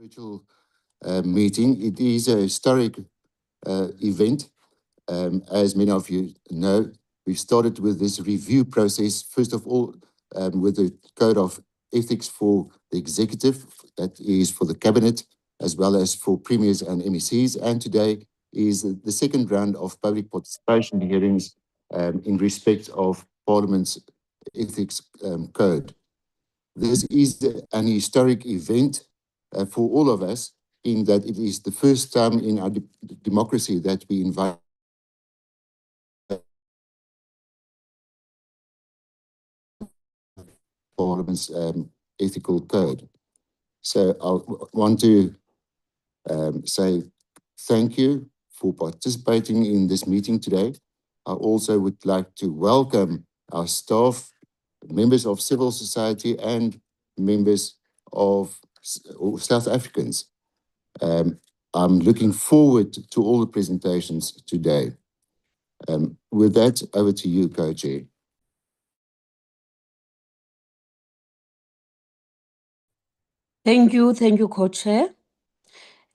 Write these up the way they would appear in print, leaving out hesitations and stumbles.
virtual meeting. It is a historic event. As many of you know, we started with this review process, first of all, with the Code of Ethics for the Executive, that is for the Cabinet, as well as for Premiers and MECs. And today is the second round of public participation hearings in respect of Parliament's Ethics Code. This is an historic event for all of us, in that it is the first time in our democracy that we invite Parliament's ethical code. So I want to say thank you for participating in this meeting today. I also would like to welcome our staff, members of civil society, and members of South Africans. I'm looking forward to all the presentations today. With that, over to you, Co-Chair. Thank you, Co-Chair.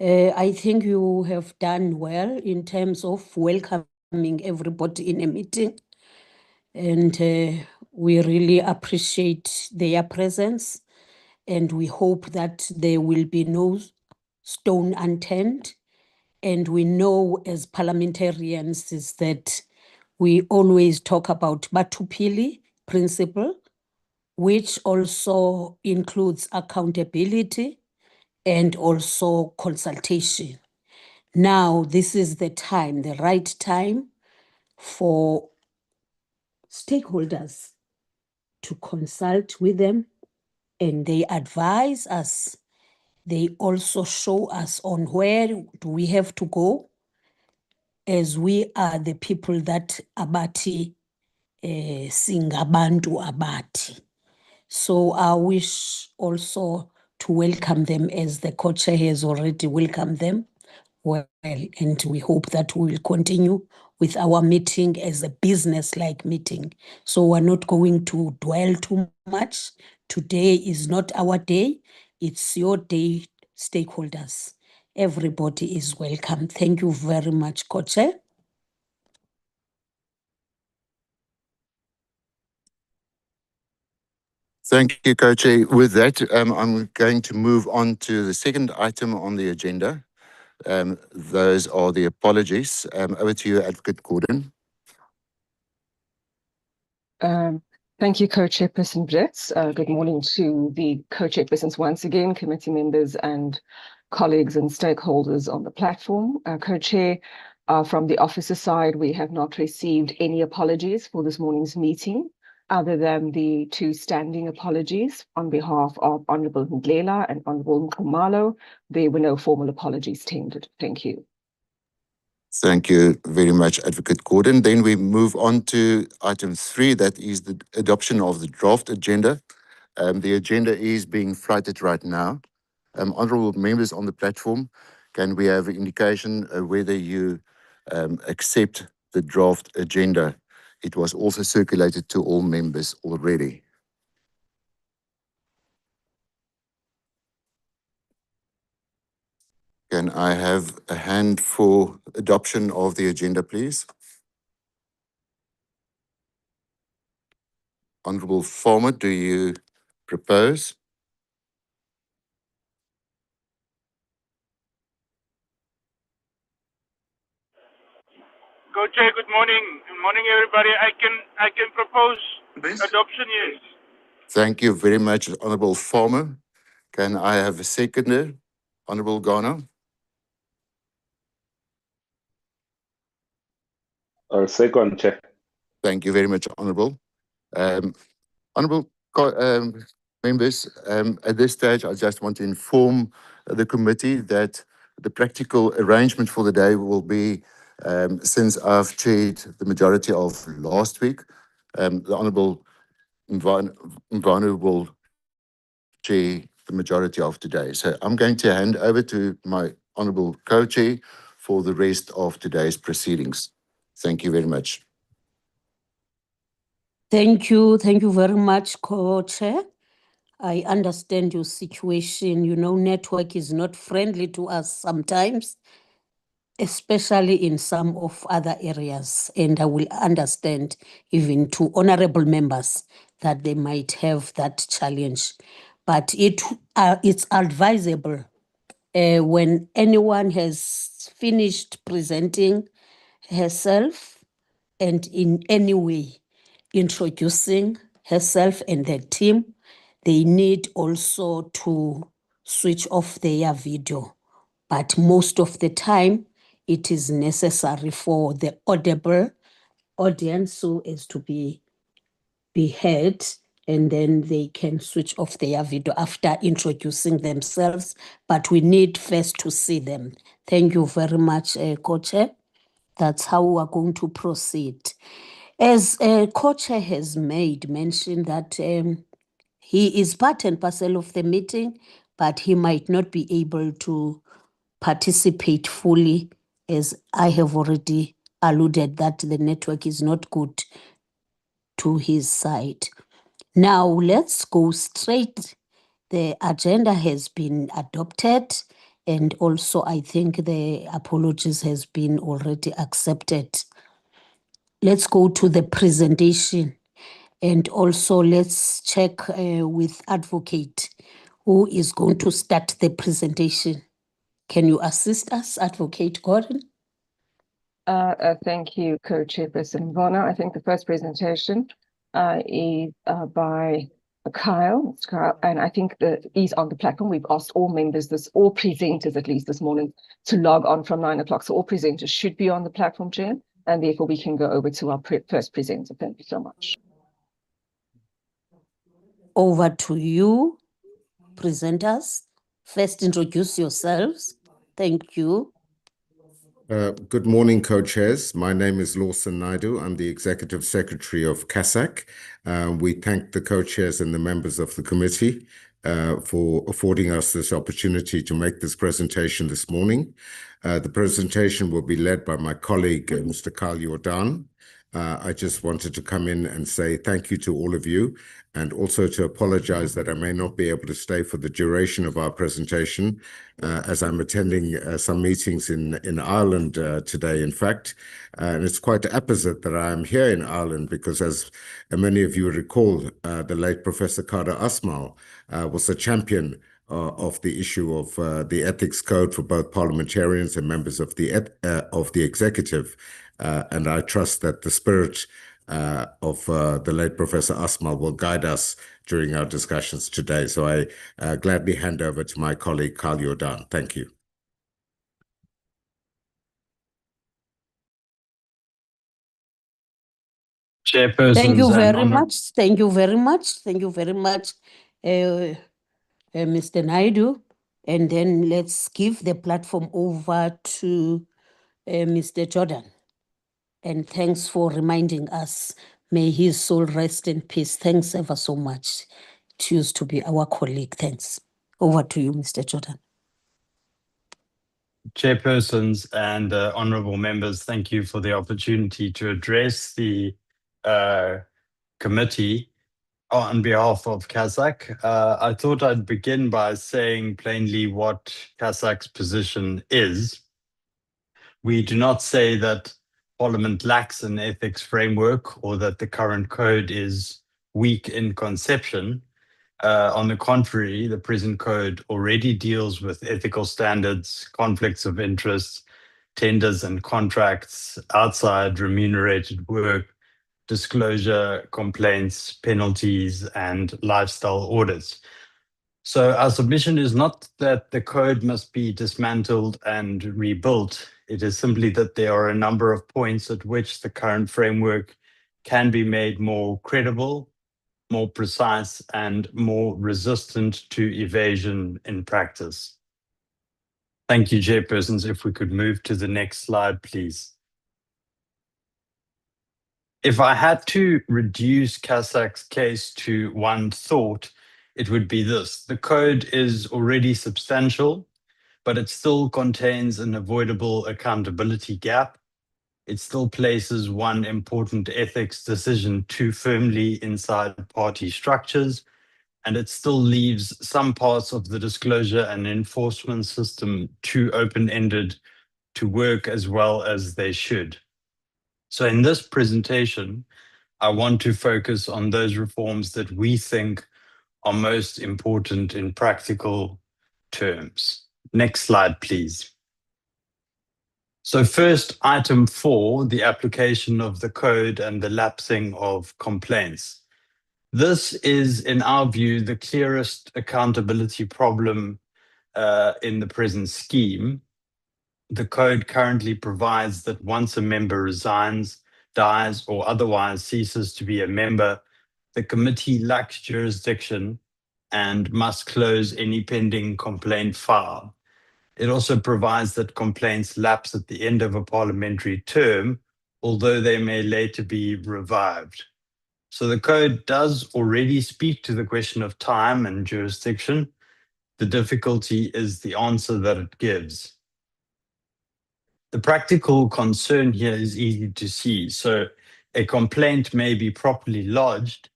I think you have done well in terms of welcoming everybody in a meeting. And we really appreciate their presence. And we hope that there will be no stone unturned. And we know as parliamentarians is that we always talk about Batupili principle, which also includes accountability and also consultation. Now, this is the time, the right time for stakeholders to consult with them, and they advise us. They also show us on where do we have to go, as we are the people that abathi singabantu abati. So I wish also to welcome them, as the co-chair has already welcomed them well, and we hope that we will continue with our meeting as a business-like meeting. So we're not going to dwell too much. Today is not our day, it's your day, stakeholders. Everybody is welcome. Thank you very much, Co-Chair. Thank you, Co-Chair. With that, I'm going to move on to the second item on the agenda. Those are the apologies. Over to you, Advocate Gordon. Thank you, Co-Chairperson Brits. Good morning to the Co-Chairpersons once again, committee members and colleagues and stakeholders on the platform. Co-Chair, from the officer side, we have not received any apologies for this morning's meeting, other than the two standing apologies on behalf of Honourable Ndlela and Honourable Nxumalo. There were no formal apologies tendered. Thank you. Thank you very much, Advocate Gordon. Then we move on to item 3, that is the adoption of the draft agenda. The agenda is being flighted right now. Honourable members on the platform, can we have an indication whether you accept the draft agenda? It was also circulated to all members already. Can I have a hand for adoption of the agenda, please? Honourable Farmer, do you propose? Co-Chair, good morning. Good morning, everybody. I can propose adoption, yes. Thank you very much, Honourable Farmer. Can I have a seconder? Honourable Garner? Second, Chair. Thank you very much, Honourable. Honourable members, at this stage, I just want to inform the committee that the practical arrangement for the day will be, since I've chaired the majority of last week, the Honourable Mvano will chair the majority of today. So I'm going to hand over to my Honourable Co-Chair for the rest of today's proceedings. Thank you very much. Thank you very much, Co-Chair. I understand your situation. You know, network is not friendly to us sometimes, especially in some of other areas. And I will understand even to honorable members that they might have that challenge. But it's advisable when anyone has finished presenting herself and in any way introducing herself and the team, they need also to switch off their video. But most of the time, it is necessary for the audible audience so as to be heard, and then they can switch off their video after introducing themselves. But we need first to see them. Thank you very much, Co-Chair. That's how we are going to proceed. As Co-Chair has made mention that he is part and parcel of the meeting, but he might not be able to participate fully, as I have already alluded that the network is not good to his side. Now let's go straight. The agenda has been adopted, and also I think the apologies has been already accepted. Let's go to the presentation, and also let's check with advocate who is going to start the presentation. Can you assist us, Advocate Gordon? Thank you, Co-Chairperson Vona. I think the first presentation is by Kyle. It's Kyle, and I think that he's on the platform. We've asked all members, all presenters at least this morning, to log on from 9 o'clock. So all presenters should be on the platform, Chair, and therefore we can go over to our first presenter. Thank you so much. Over to you, presenters. First, introduce yourselves. Thank you. Good morning, co-chairs. My name is Lawson Naidu. I'm the Executive Secretary of CASAC. We thank the co-chairs and the members of the committee for affording us this opportunity to make this presentation this morning. The presentation will be led by my colleague, Mr. Carl Jordan. I just wanted to come in and say thank you to all of you, and also to apologize that I may not be able to stay for the duration of our presentation, as I'm attending some meetings in Ireland today, in fact. And it's quite opposite that I'm here in Ireland because, as many of you recall, the late Professor Kader Asmal was a champion of the issue of the ethics code for both parliamentarians and members of the executive. And I trust that the spirit of the late Professor Asmal will guide us during our discussions today. So I gladly hand over to my colleague, Carl Jordan. Thank you. Chairperson. Thank you very much. Thank you very much. Thank you very much, Mr. Naidu. And then let's give the platform over to Mr. Jordan. And thanks for reminding us. May his soul rest in peace. Thanks ever so much. Choose to be our colleague. Thanks. Over to you, Mr. Jordan. Chairpersons and honorable members, thank you for the opportunity to address the committee on behalf of CASAC. I thought I'd begin by saying plainly what CASAC's position is. We do not say that Parliament lacks an ethics framework or that the current code is weak in conception. On the contrary, the present code already deals with ethical standards, conflicts of interest, tenders and contracts, outside remunerated work, disclosure, complaints, penalties, and lifestyle audits. So our submission is not that the code must be dismantled and rebuilt. It is simply that there are a number of points at which the current framework can be made more credible, more precise, and more resistant to evasion in practice. Thank you, Chairpersons. If we could move to the next slide, please. If I had to reduce CASAC's case to one thought, it would be this. The code is already substantial, but it still contains an avoidable accountability gap. It still places one important ethics decision too firmly inside party structures, and it still leaves some parts of the disclosure and enforcement system too open-ended to work as well as they should. So in this presentation, I want to focus on those reforms that we think are most important in practical terms. Next slide, please. So first, item 4, the application of the code and the lapsing of complaints. This is, in our view, the clearest accountability problem in the present scheme. The code currently provides that once a member resigns, dies, or otherwise ceases to be a member, the committee lacks jurisdiction and must close any pending complaint file. It also provides that complaints lapse at the end of a parliamentary term, although they may later be revived. So the code does already speak to the question of time and jurisdiction. The difficulty is the answer that it gives. The practical concern here is easy to see. So a complaint may be properly lodged.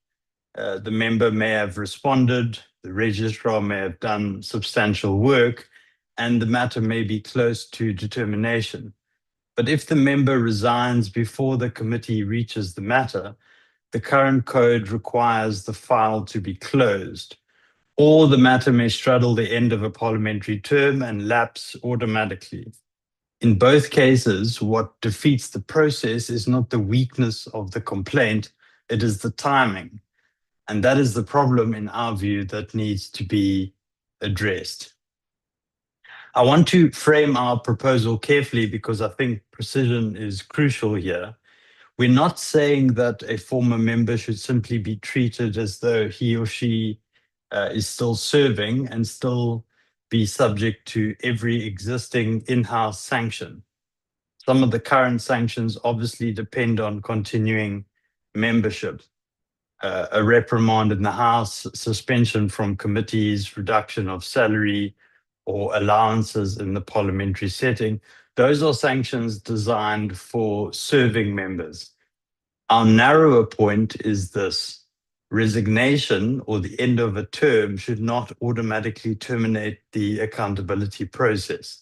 The member may have responded, the registrar may have done substantial work, and the matter may be close to determination. But if the member resigns before the committee reaches the matter, the current code requires the file to be closed, or the matter may straddle the end of a parliamentary term and lapse automatically. In both cases, what defeats the process is not the weakness of the complaint, it is the timing. And that is the problem, in our view, that needs to be addressed. I want to frame our proposal carefully because I think precision is crucial here. We're not saying that a former member should simply be treated as though he or she is still serving and still be subject to every existing in-house sanction. Some of the current sanctions obviously depend on continuing membership. A reprimand in the House, suspension from committees, reduction of salary, or allowances in the parliamentary setting. Those are sanctions designed for serving members. Our narrower point is this: resignation or the end of a term should not automatically terminate the accountability process.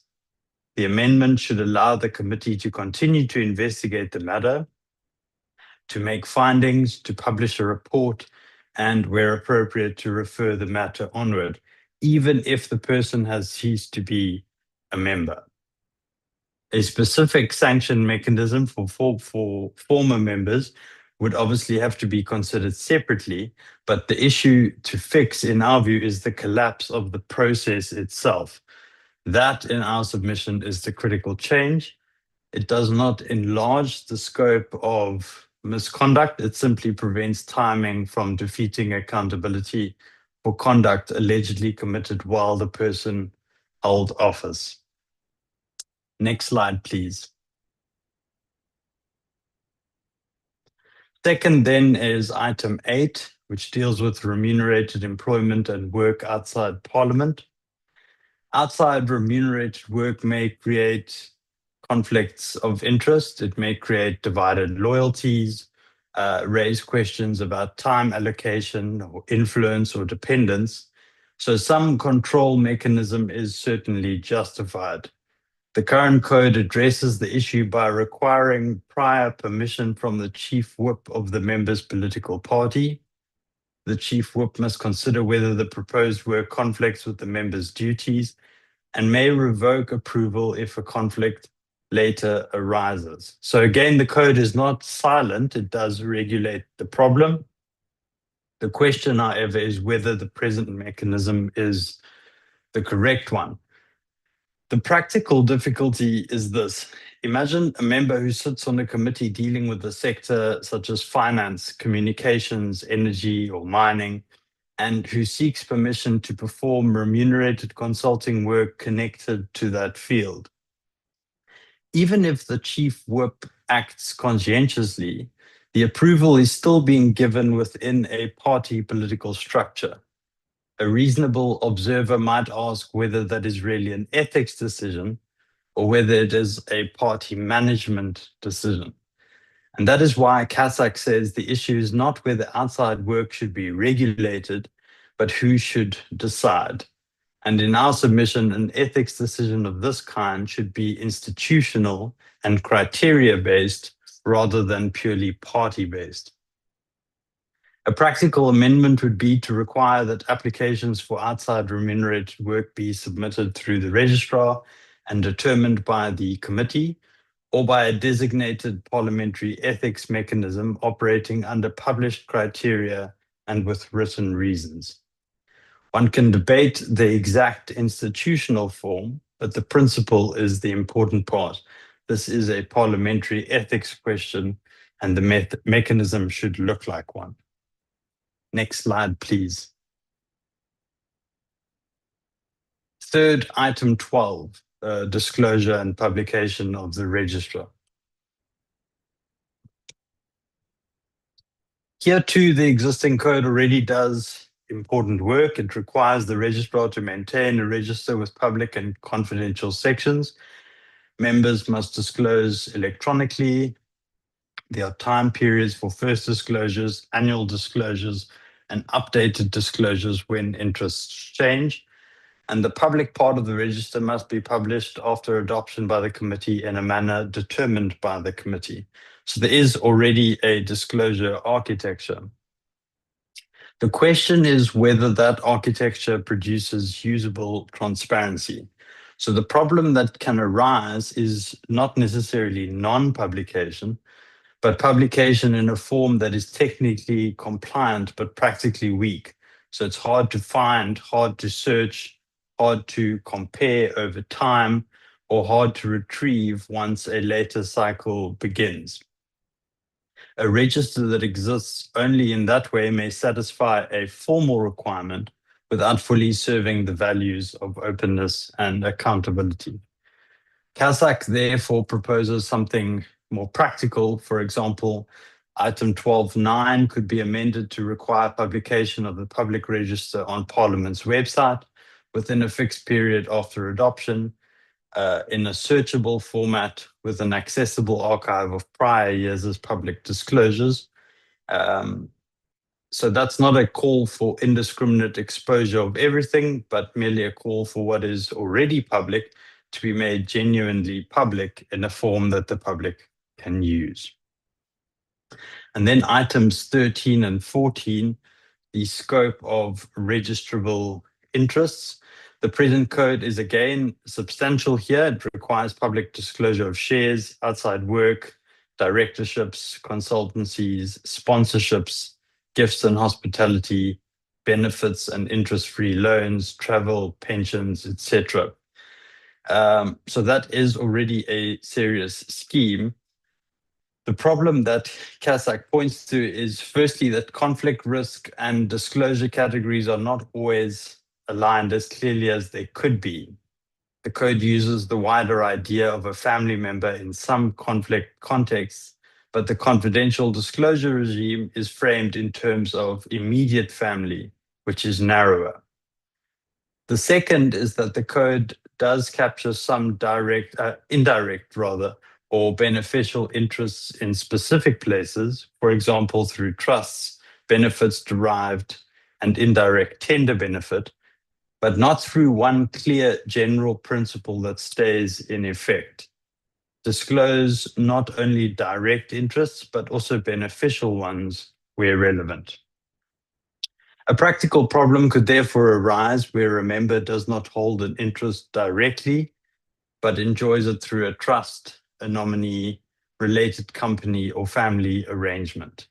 The amendment should allow the committee to continue to investigate the matter, to make findings, to publish a report, and where appropriate, to refer the matter onward, even if the person has ceased to be a member. A specific sanction mechanism for former members would obviously have to be considered separately, but the issue to fix, in our view, is the collapse of the process itself. That, in our submission, is the critical change. It does not enlarge the scope of misconduct. It simply prevents timing from defeating accountability for conduct allegedly committed while the person held office. Next slide, please. Second then is item 8, which deals with remunerated employment and work outside Parliament. Outside remunerated work may create conflicts of interest. It may create divided loyalties, raise questions about time allocation or influence or dependence. So some control mechanism is certainly justified. The current code addresses the issue by requiring prior permission from the chief whip of the member's political party. The chief whip must consider whether the proposed work conflicts with the member's duties and may revoke approval if a conflict later arises. So again, the code is not silent. It does regulate the problem. The question, however, is whether the present mechanism is the correct one. The practical difficulty is this. Imagine a member who sits on a committee dealing with a sector such as finance, communications, energy, or mining, and who seeks permission to perform remunerated consulting work connected to that field. Even if the chief whip acts conscientiously, the approval is still being given within a party political structure. A reasonable observer might ask whether that is really an ethics decision or whether it is a party management decision. And that is why CASAC says the issue is not whether outside work should be regulated, but who should decide. And in our submission, an ethics decision of this kind should be institutional and criteria-based rather than purely party-based. A practical amendment would be to require that applications for outside remunerated work be submitted through the registrar and determined by the committee, or by a designated parliamentary ethics mechanism operating under published criteria and with written reasons. One can debate the exact institutional form, but the principle is the important part. This is a parliamentary ethics question, and the mechanism should look like one. Next slide, please. Third, item 12, disclosure and publication of the registrar. Here too, the existing code already does important work. It requires the registrar to maintain a register with public and confidential sections. Members must disclose electronically. There are time periods for first disclosures, annual disclosures, and updated disclosures when interests change. And the public part of the register must be published after adoption by the committee in a manner determined by the committee. So there is already a disclosure architecture. The question is whether that architecture produces usable transparency. So the problem that can arise is not necessarily non-publication, but publication in a form that is technically compliant but practically weak. So it's hard to find, hard to search, hard to compare over time, or hard to retrieve once a later cycle begins. A register that exists only in that way may satisfy a formal requirement without fully serving the values of openness and accountability. CASAC therefore proposes something more practical. For example, item 12.9 could be amended to require publication of the public register on Parliament's website within a fixed period after adoption, in a searchable format with an accessible archive of prior years' public disclosures. So that's not a call for indiscriminate exposure of everything, but merely a call for what is already public to be made genuinely public in a form that the public can use. And then items 13 and 14, the scope of registrable interests. The present code is again substantial here. It requires public disclosure of shares, outside work, directorships, consultancies, sponsorships, gifts and hospitality, benefits and interest-free loans, travel, pensions, etc. So that is already a serious scheme. The problem that CASAC points to is firstly that conflict risk and disclosure categories are not always aligned as clearly as they could be. The code uses the wider idea of a family member in some conflict contexts, but the confidential disclosure regime is framed in terms of immediate family, which is narrower. The second is that the code does capture some indirect or beneficial interests in specific places, for example, through trusts, benefits derived, and indirect tender benefit, but not through one clear general principle that stays in effect. Disclose not only direct interests, but also beneficial ones where relevant. A practical problem could therefore arise where a member does not hold an interest directly, but enjoys it through a trust, a nominee, related company, or family arrangement.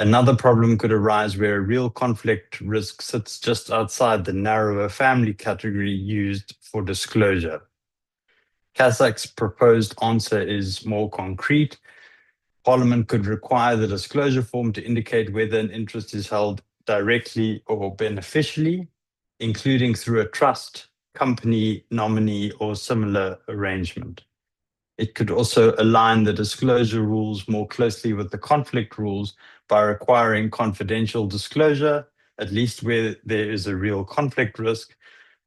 Another problem could arise where a real conflict risk sits just outside the narrower family category used for disclosure. CASAC's proposed answer is more concrete. Parliament could require the disclosure form to indicate whether an interest is held directly or beneficially, including through a trust, company, nominee, or similar arrangement. It could also align the disclosure rules more closely with the conflict rules by requiring confidential disclosure, at least where there is a real conflict risk,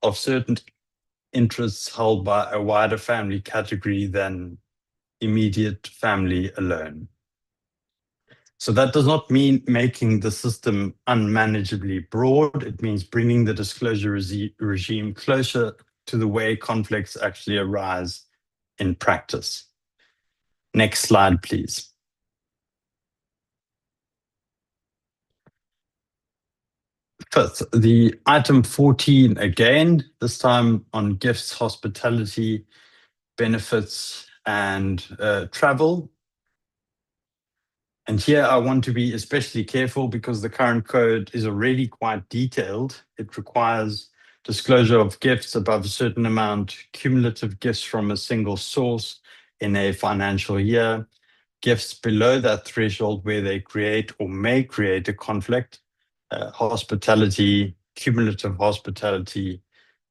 of certain interests held by a wider family category than immediate family alone. So that does not mean making the system unmanageably broad. It means bringing the disclosure regime closer to the way conflicts actually arise in practice. Next slide, please. Fifth, the item 14 again, this time on gifts, hospitality, benefits, and travel. And here I want to be especially careful because the current code is already quite detailed. It requires disclosure of gifts above a certain amount, cumulative gifts from a single source in a financial year, gifts below that threshold where they create or may create a conflict, hospitality, cumulative hospitality,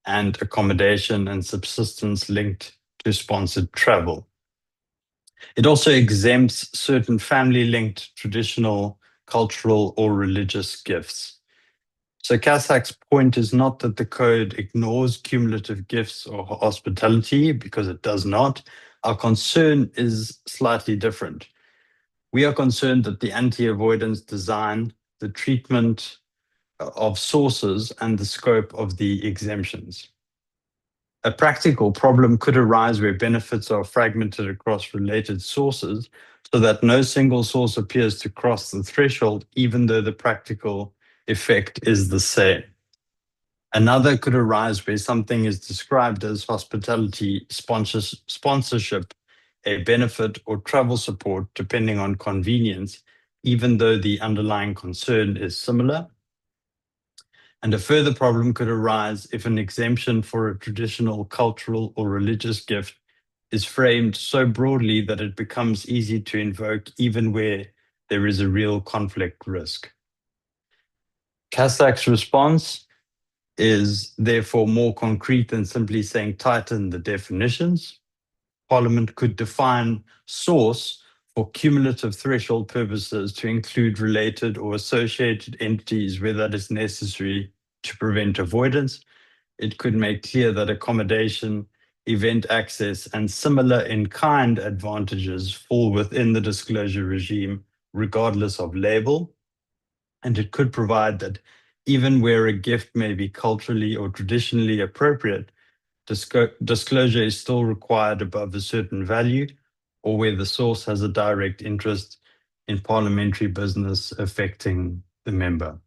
and accommodation and subsistence linked to sponsored travel. It also exempts certain family-linked traditional, cultural, or religious gifts. So Kasak's point is not that the code ignores cumulative gifts or hospitality, because it does not. Our concern is slightly different. We are concerned that the anti-avoidance design, the treatment of sources, and the scope of the exemptions. A practical problem could arise where benefits are fragmented across related sources so that no single source appears to cross the threshold, even though the practical effect is the same. Another could arise where something is described as hospitality, sponsorship, a benefit, or travel support, depending on convenience, even though the underlying concern is similar. And a further problem could arise if an exemption for a traditional, cultural, or religious gift is framed so broadly that it becomes easy to invoke even where there is a real conflict risk. Kasak's response is therefore more concrete than simply saying tighten the definitions. Parliament could define source for cumulative threshold purposes to include related or associated entities where that is necessary to prevent avoidance. It could make clear that accommodation, event access, and similar in-kind advantages fall within the disclosure regime, regardless of label. And it could provide that even where a gift may be culturally or traditionally appropriate, disclosure is still required above a certain value, or where the source has a direct interest in parliamentary business affecting the member.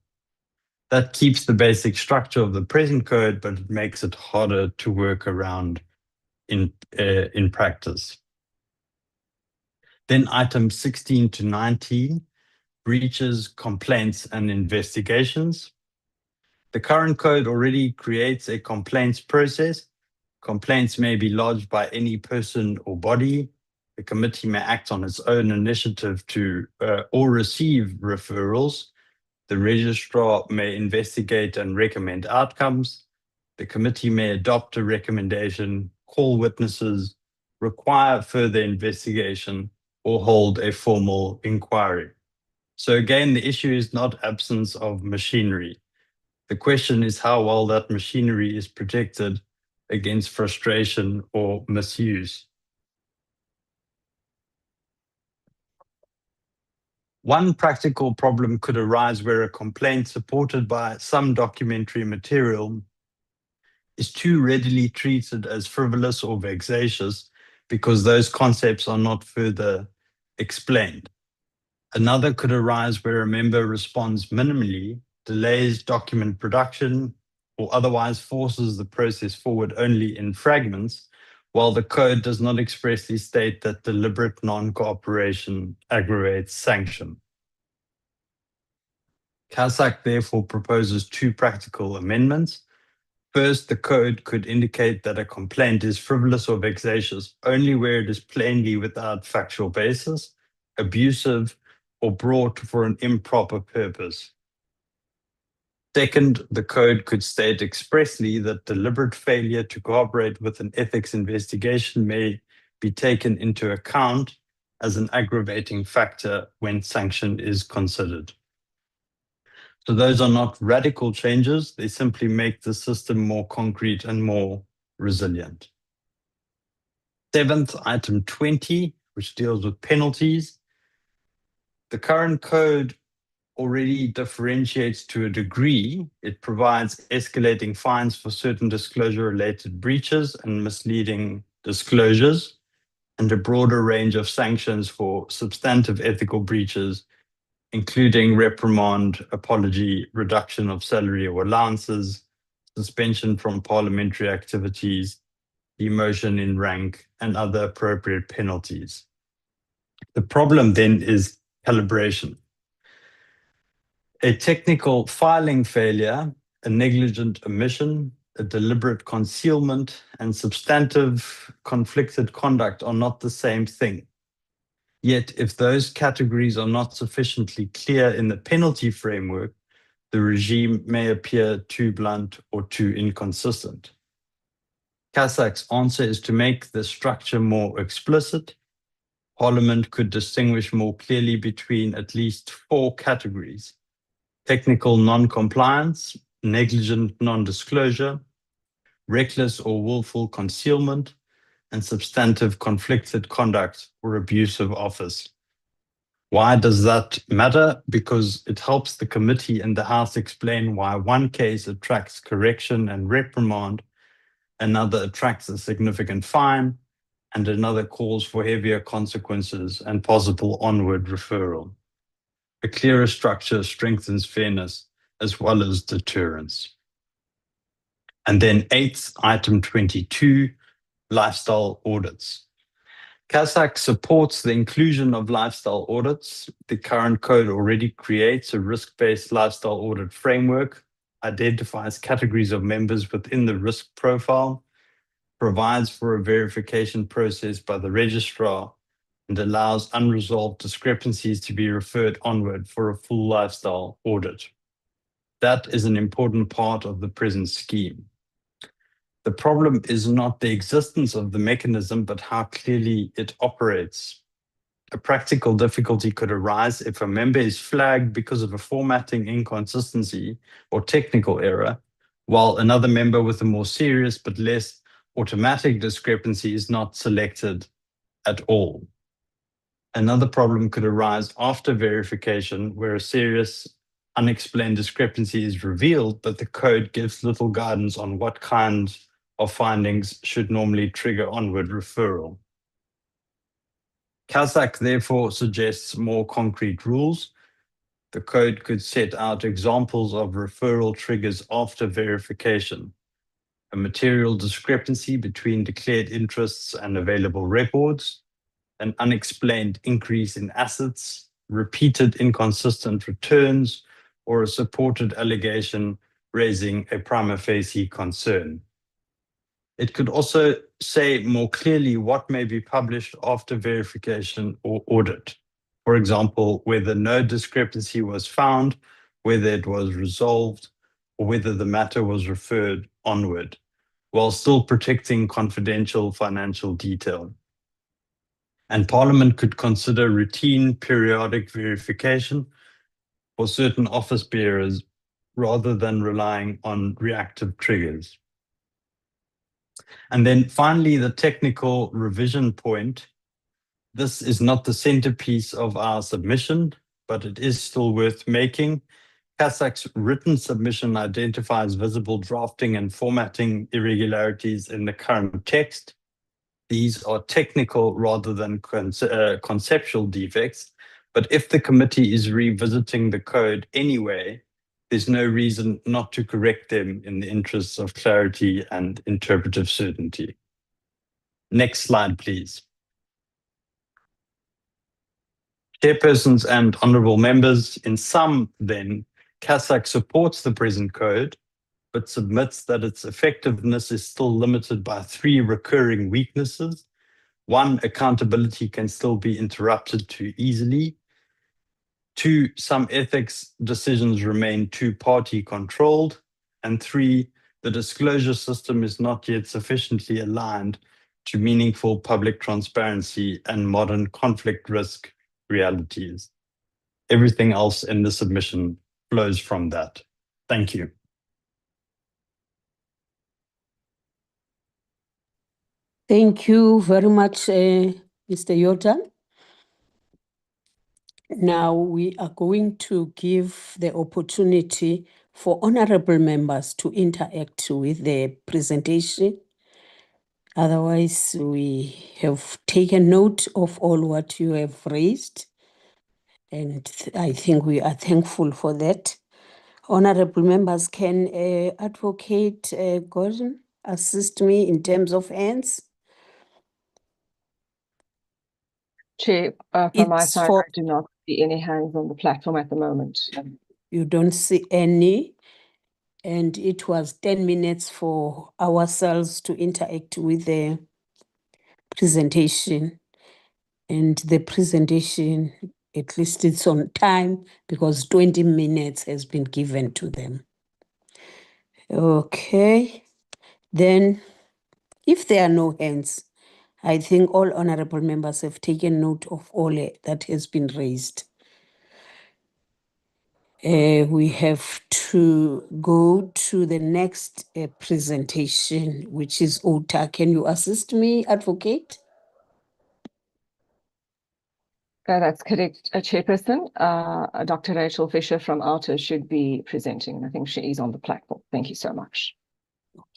That keeps the basic structure of the present code, but it makes it harder to work around in practice. Then item 16 to 19, breaches, complaints, and investigations. The current code already creates a complaints process. Complaints may be lodged by any person or body. The committee may act on its own initiative to or receive referrals. The registrar may investigate and recommend outcomes. The committee may adopt a recommendation, call witnesses, require further investigation, or hold a formal inquiry. So again, the issue is not absence of machinery. The question is how well that machinery is protected against frustration or misuse. One practical problem could arise where a complaint supported by some documentary material is too readily treated as frivolous or vexatious because those concepts are not further explained. Another could arise where a member responds minimally, delays document production, or otherwise forces the process forward only in fragments, while the code does not expressly state that deliberate non-cooperation aggravates sanction. Kasak therefore proposes two practical amendments. First, the code could indicate that a complaint is frivolous or vexatious only where it is plainly without factual basis, abusive, or brought for an improper purpose. Second, the code could state expressly that deliberate failure to cooperate with an ethics investigation may be taken into account as an aggravating factor when sanction is considered. So those are not radical changes, they simply make the system more concrete and more resilient. Seventh, item 20, which deals with penalties. The current code already differentiates to a degree. It provides escalating fines for certain disclosure-related breaches and misleading disclosures, and a broader range of sanctions for substantive ethical breaches, including reprimand, apology, reduction of salary or allowances, suspension from parliamentary activities, demotion in rank, and other appropriate penalties. The problem then is calibration. A technical filing failure, a negligent omission, a deliberate concealment, and substantive conflicted conduct are not the same thing. Yet, if those categories are not sufficiently clear in the penalty framework, the regime may appear too blunt or too inconsistent. CASAC's answer is to make the structure more explicit. Parliament could distinguish more clearly between at least 4 categories: technical non-compliance, negligent non-disclosure, reckless or willful concealment, and substantive conflicted conduct or abuse of office. Why does that matter? Because it helps the committee and the House explain why one case attracts correction and reprimand, another attracts a significant fine, and another calls for heavier consequences and possible onward referral. A clearer structure strengthens fairness as well as deterrence. And then 8th, item 22, lifestyle audits. CASAC supports the inclusion of lifestyle audits. The current code already creates a risk-based lifestyle audit framework, identifies categories of members within the risk profile, provides for a verification process by the registrar, and allows unresolved discrepancies to be referred onward for a full lifestyle audit. That is an important part of the present scheme. The problem is not the existence of the mechanism, but how clearly it operates. A practical difficulty could arise if a member is flagged because of a formatting inconsistency or technical error, while another member with a more serious but less automatic discrepancy is not selected at all. Another problem could arise after verification, where a serious unexplained discrepancy is revealed, but the code gives little guidance on what kinds of findings should normally trigger onward referral. CASAC therefore suggests more concrete rules. The code could set out examples of referral triggers after verification: a material discrepancy between declared interests and available records, an unexplained increase in assets, repeated inconsistent returns, or a supported allegation raising a prima facie concern. It could also say more clearly what may be published after verification or audit. For example, whether no discrepancy was found, whether it was resolved, or whether the matter was referred onward, while still protecting confidential financial detail. And Parliament could consider routine periodic verification for certain office bearers rather than relying on reactive triggers. And then finally, the technical revision point. This is not the centerpiece of our submission, but it is still worth making. CASAC's written submission identifies visible drafting and formatting irregularities in the current text. These are technical rather than conceptual defects, but if the committee is revisiting the code anyway, there's no reason not to correct them in the interests of clarity and interpretive certainty. Next slide, please. Chairpersons and honourable members, in sum then, CASAC supports the present code, but submits that its effectiveness is still limited by 3 recurring weaknesses. 1, accountability can still be interrupted too easily. 2, some ethics decisions remain two-party controlled. And 3, the disclosure system is not yet sufficiently aligned to meaningful public transparency and modern conflict risk realities. Everything else in the submission flows from that. Thank you. Thank you very much, Mr. Yordan. Now we are going to give the opportunity for honorable members to interact with the presentation. Otherwise, we have taken note of all what you have raised, and I think we are thankful for that. Honorable members, can Advocate Gordon assist me in terms of hands? Chair, from my It's side, for, I do not see any hands on the platform at the moment. you don't see any, and it was 10 minutes for ourselves to interact with the presentation. And the presentation, at least it's on time because 20 minutes has been given to them. Okay, then if there are no hands, I think all honorable members have taken note of all that has been raised. We have to go to the next presentation, which is OTA. Can you assist me, Advocate? That's correct, Chairperson. Dr. Rachel Fisher from Outer should be presenting. I think she is on the platform. Thank you so much.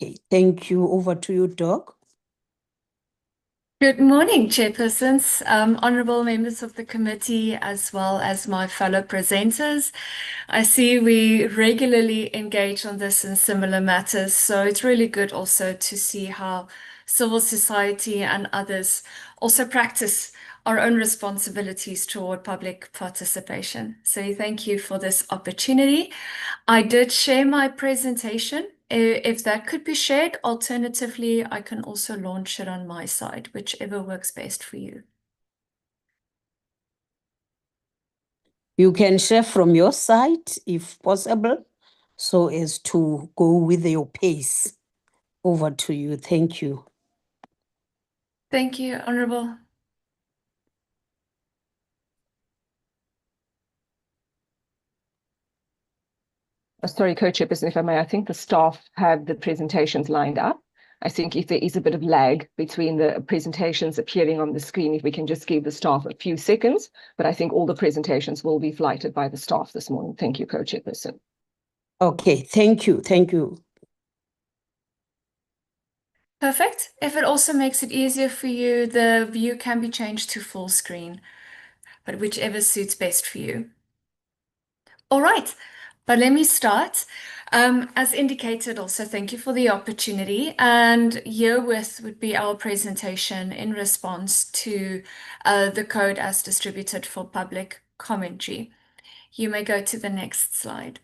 Okay, thank you. Over to you, Doc. Good morning, Chairpersons, honourable members of the committee, as well as my fellow presenters. I see we regularly engage on this and similar matters, so it's really good also to see how civil society and others also practice our own responsibilities toward public participation. So thank you for this opportunity. I did share my presentation. If that could be shared, alternatively, I can also launch it on my side, whichever works best for you. You can share from your side, if possible, so as to go with your pace. Over to you. Thank you. Thank you, Honourable. Sorry, Co-Chairperson, if I may, I think the staff have the presentations lined up. I think if there is a bit of lag between the presentations appearing on the screen, if we can just give the staff a few seconds, but I think all the presentations will be flighted by the staff this morning. Thank you, Co-Chairperson. Okay, thank you. Thank you. Perfect. If it also makes it easier for you, the view can be changed to full screen, but whichever suits best for you. All right, but let me start. As indicated, also thank you for the opportunity, and herewith would be our presentation in response to the code as distributed for public commentary. You may go to the next slide.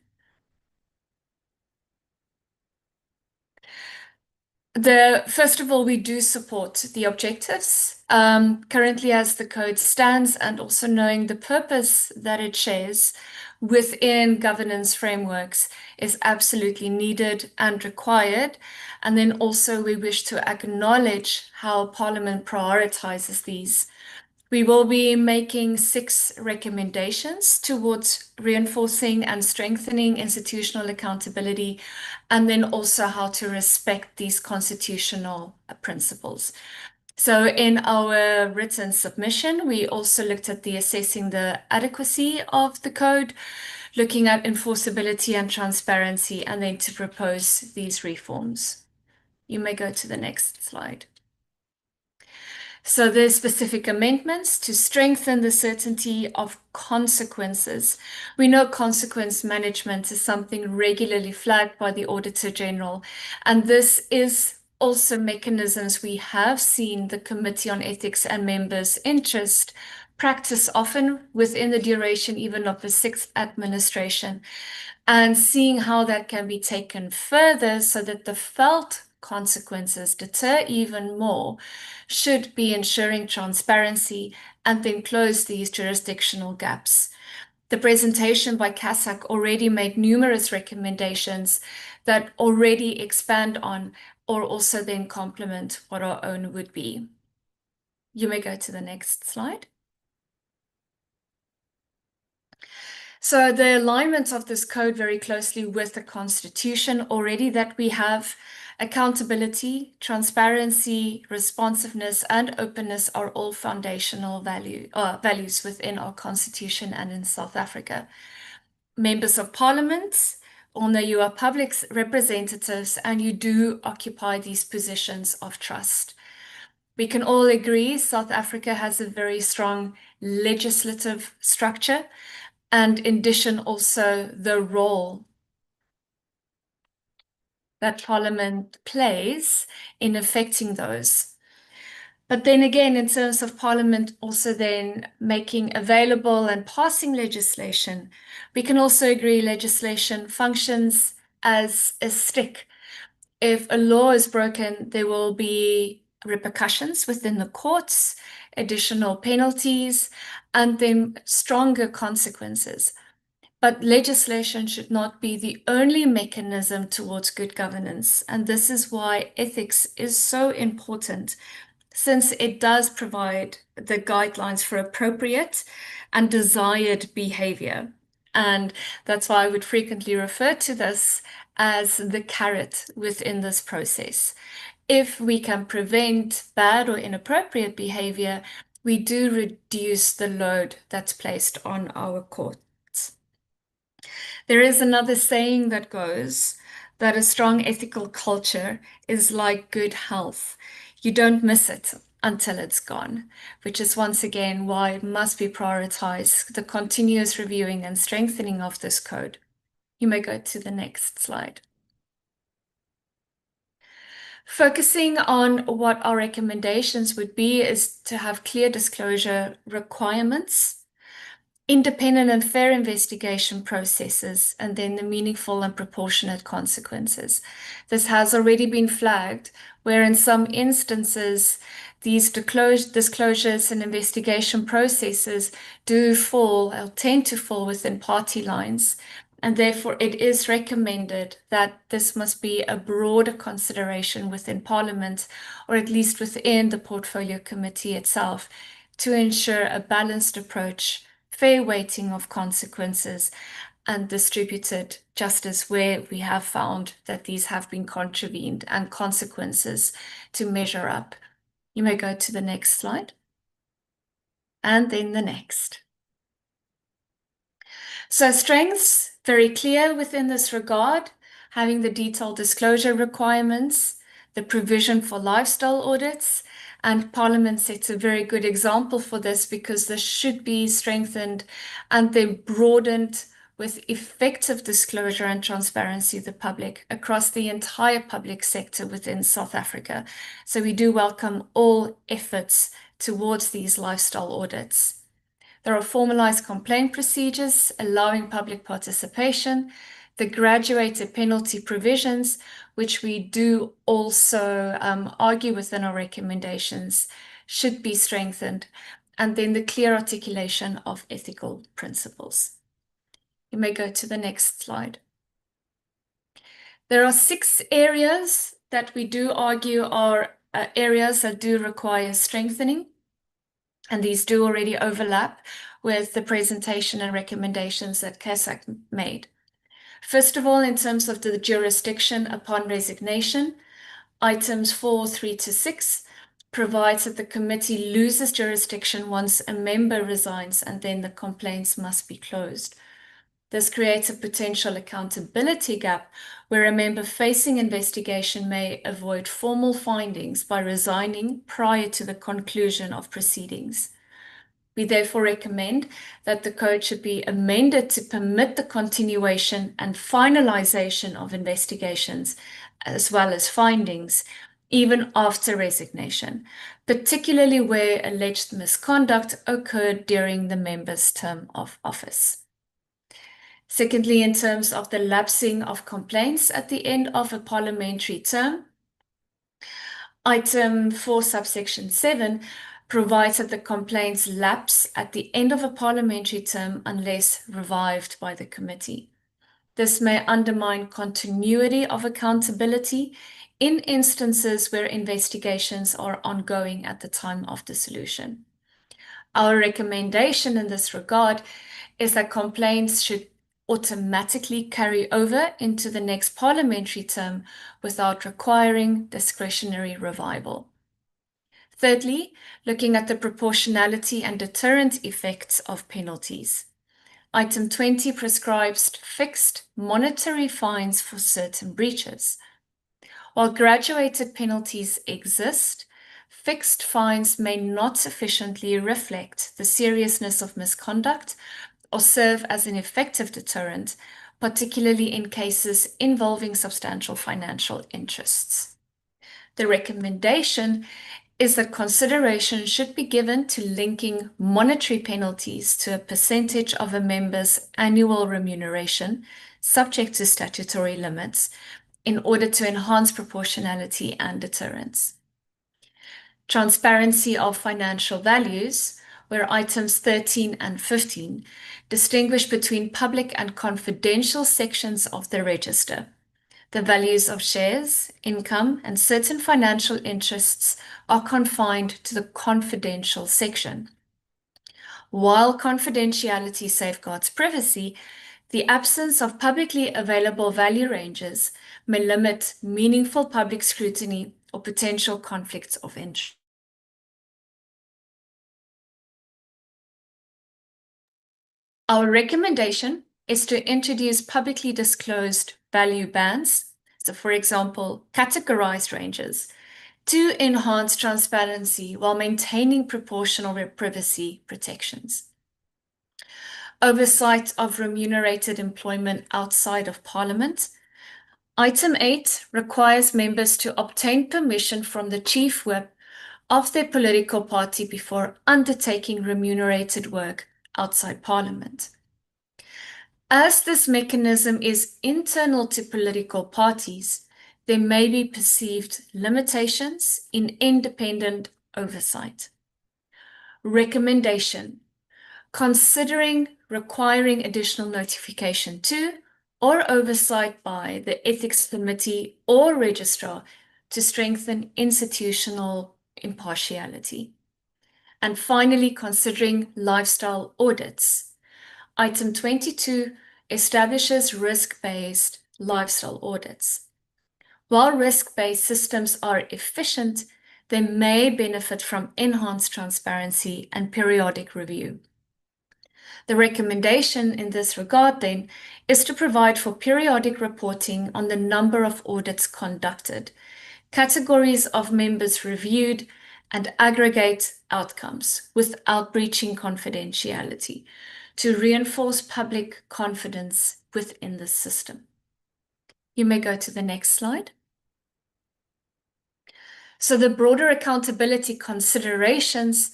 First of all, we do support the objectives currently as the code stands, and also knowing the purpose that it shares within governance frameworks is absolutely needed and required. And then also we wish to acknowledge how Parliament prioritizes these. We will be making 6 recommendations towards reinforcing and strengthening institutional accountability, and then also how to respect these constitutional principles. So in our written submission, we also looked at assessing the adequacy of the code, looking at enforceability and transparency, and then to propose these reforms. You may go to the next slide. So there's specific amendments to strengthen the certainty of consequences. We know consequence management is something regularly flagged by the Auditor General, and this is also mechanisms we have seen the Committee on Ethics and members' interest practice often within the duration even of the 6th administration, and seeing how that can be taken further so that the felt consequences deter even more should be ensuring transparency and then close these jurisdictional gaps. The presentation by CASAC already made numerous recommendations that already expand on or also then complement what our own would be. You may go to the next slide. So the alignment of this code very closely with the Constitution already that we have, Accountability, transparency, responsiveness, and openness are all foundational values within our constitution and in South Africa. Members of Parliament, all know you are public representatives and you do occupy these positions of trust. We can all agree South Africa has a very strong legislative structure, and in addition also the role that Parliament plays in affecting those. But then again, in terms of Parliament also then making available and passing legislation, we can also agree legislation functions as a stick. If a law is broken, there will be repercussions within the courts, additional penalties, and then stronger consequences. But legislation should not be the only mechanism towards good governance. And this is why ethics is so important, since it does provide the guidelines for appropriate and desired behavior. And that's why I would frequently refer to this as the carrot within this process. If we can prevent bad or inappropriate behavior, we do reduce the load that's placed on our courts. There is another saying that goes that a strong ethical culture is like good health. You don't miss it until it's gone, which is once again why it must be prioritized, the continuous reviewing and strengthening of this code. You may go to the next slide. Focusing on what our recommendations would be is to have clear disclosure requirements, independent and fair investigation processes, and then the meaningful and proportionate consequences. This has already been flagged, where in some instances, these disclosures and investigation processes do fall or tend to fall within party lines. And therefore, it is recommended that this must be a broader consideration within Parliament, or at least within the Portfolio Committee itself, to ensure a balanced approach, fair weighting of consequences, and distributed justice where we have found that these have been contravened and consequences to measure up. You may go to the next slide. And then the next. So strengths, very clear within this regard, having the detailed disclosure requirements, the provision for lifestyle audits, and Parliament sets a very good example for this, because this should be strengthened and then broadened with effective disclosure and transparency of the public across the entire public sector within South Africa. So we do welcome all efforts towards these lifestyle audits. There are formalized complaint procedures allowing public participation, the graduated penalty provisions, which we do also argue within our recommendations, should be strengthened, and then the clear articulation of ethical principles. You may go to the next slide. There are 6 areas that we do argue are areas that do require strengthening. And these do already overlap with the presentation and recommendations that CASAC made. First of all, in terms of the jurisdiction upon resignation, items 4, 3 to 6 provides that the committee loses jurisdiction once a member resigns, and then the complaints must be closed. This creates a potential accountability gap where a member facing investigation may avoid formal findings by resigning prior to the conclusion of proceedings. We therefore recommend that the code should be amended to permit the continuation and finalization of investigations, as well as findings, even after resignation, particularly where alleged misconduct occurred during the member's term of office. Secondly, in terms of the lapsing of complaints at the end of a parliamentary term, item 4 subsection 7 provides that the complaints lapse at the end of a parliamentary term unless revived by the committee. This may undermine continuity of accountability in instances where investigations are ongoing at the time of dissolution. Our recommendation in this regard is that complaints should automatically carry over into the next parliamentary term without requiring discretionary revival. Thirdly, looking at the proportionality and deterrent effects of penalties. Item 20 prescribes fixed monetary fines for certain breaches. While graduated penalties exist, fixed fines may not sufficiently reflect the seriousness of misconduct or serve as an effective deterrent, particularly in cases involving substantial financial interests. The recommendation is that consideration should be given to linking monetary penalties to a percentage of a member's annual remuneration, subject to statutory limits, in order to enhance proportionality and deterrence. Transparency of financial values, where items 13 and 15 distinguish between public and confidential sections of the register. The values of shares, income, and certain financial interests are confined to the confidential section. While confidentiality safeguards privacy, the absence of publicly available value ranges may limit meaningful public scrutiny or potential conflicts of interest. Our recommendation is to introduce publicly disclosed value bands, so for example, categorized ranges, to enhance transparency while maintaining proportional privacy protections. Oversight of remunerated employment outside of Parliament. Item 8 requires members to obtain permission from the Chief Whip of their political party before undertaking remunerated work outside Parliament. As this mechanism is internal to political parties, there may be perceived limitations in independent oversight. Recommendation: considering requiring additional notification to or oversight by the Ethics Committee or Registrar to strengthen institutional impartiality. And finally, considering lifestyle audits. Item 22 establishes risk-based lifestyle audits. While risk-based systems are efficient, they may benefit from enhanced transparency and periodic review. The recommendation in this regard, then, is to provide for periodic reporting on the number of audits conducted, categories of members reviewed, and aggregate outcomes without breaching confidentiality to reinforce public confidence within the system. You may go to the next slide. So the broader accountability considerations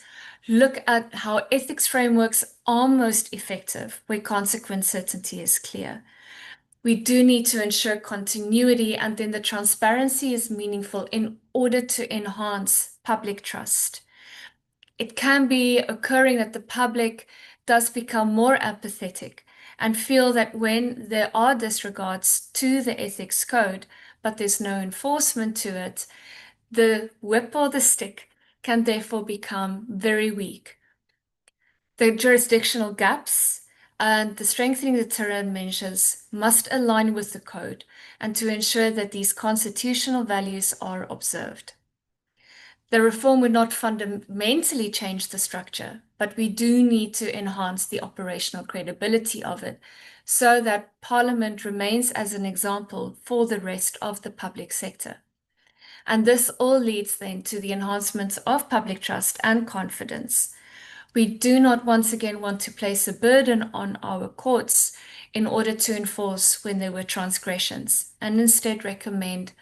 look at how ethics frameworks are most effective where consequence certainty is clear. We do need to ensure continuity, and then the transparency is meaningful in order to enhance public trust. It can be occurring that the public does become more apathetic and feel that when there are disregards to the ethics code, but there's no enforcement to it, the whip or the stick can therefore become very weak. The jurisdictional gaps and the strengthening deterrent measures must align with the code and to ensure that these constitutional values are observed. The reform would not fundamentally change the structure, but we do need to enhance the operational credibility of it so that Parliament remains as an example for the rest of the public sector. And this all leads then to the enhancement of public trust and confidence. We do not once again want to place a burden on our courts in order to enforce when there were transgressions, and instead recommend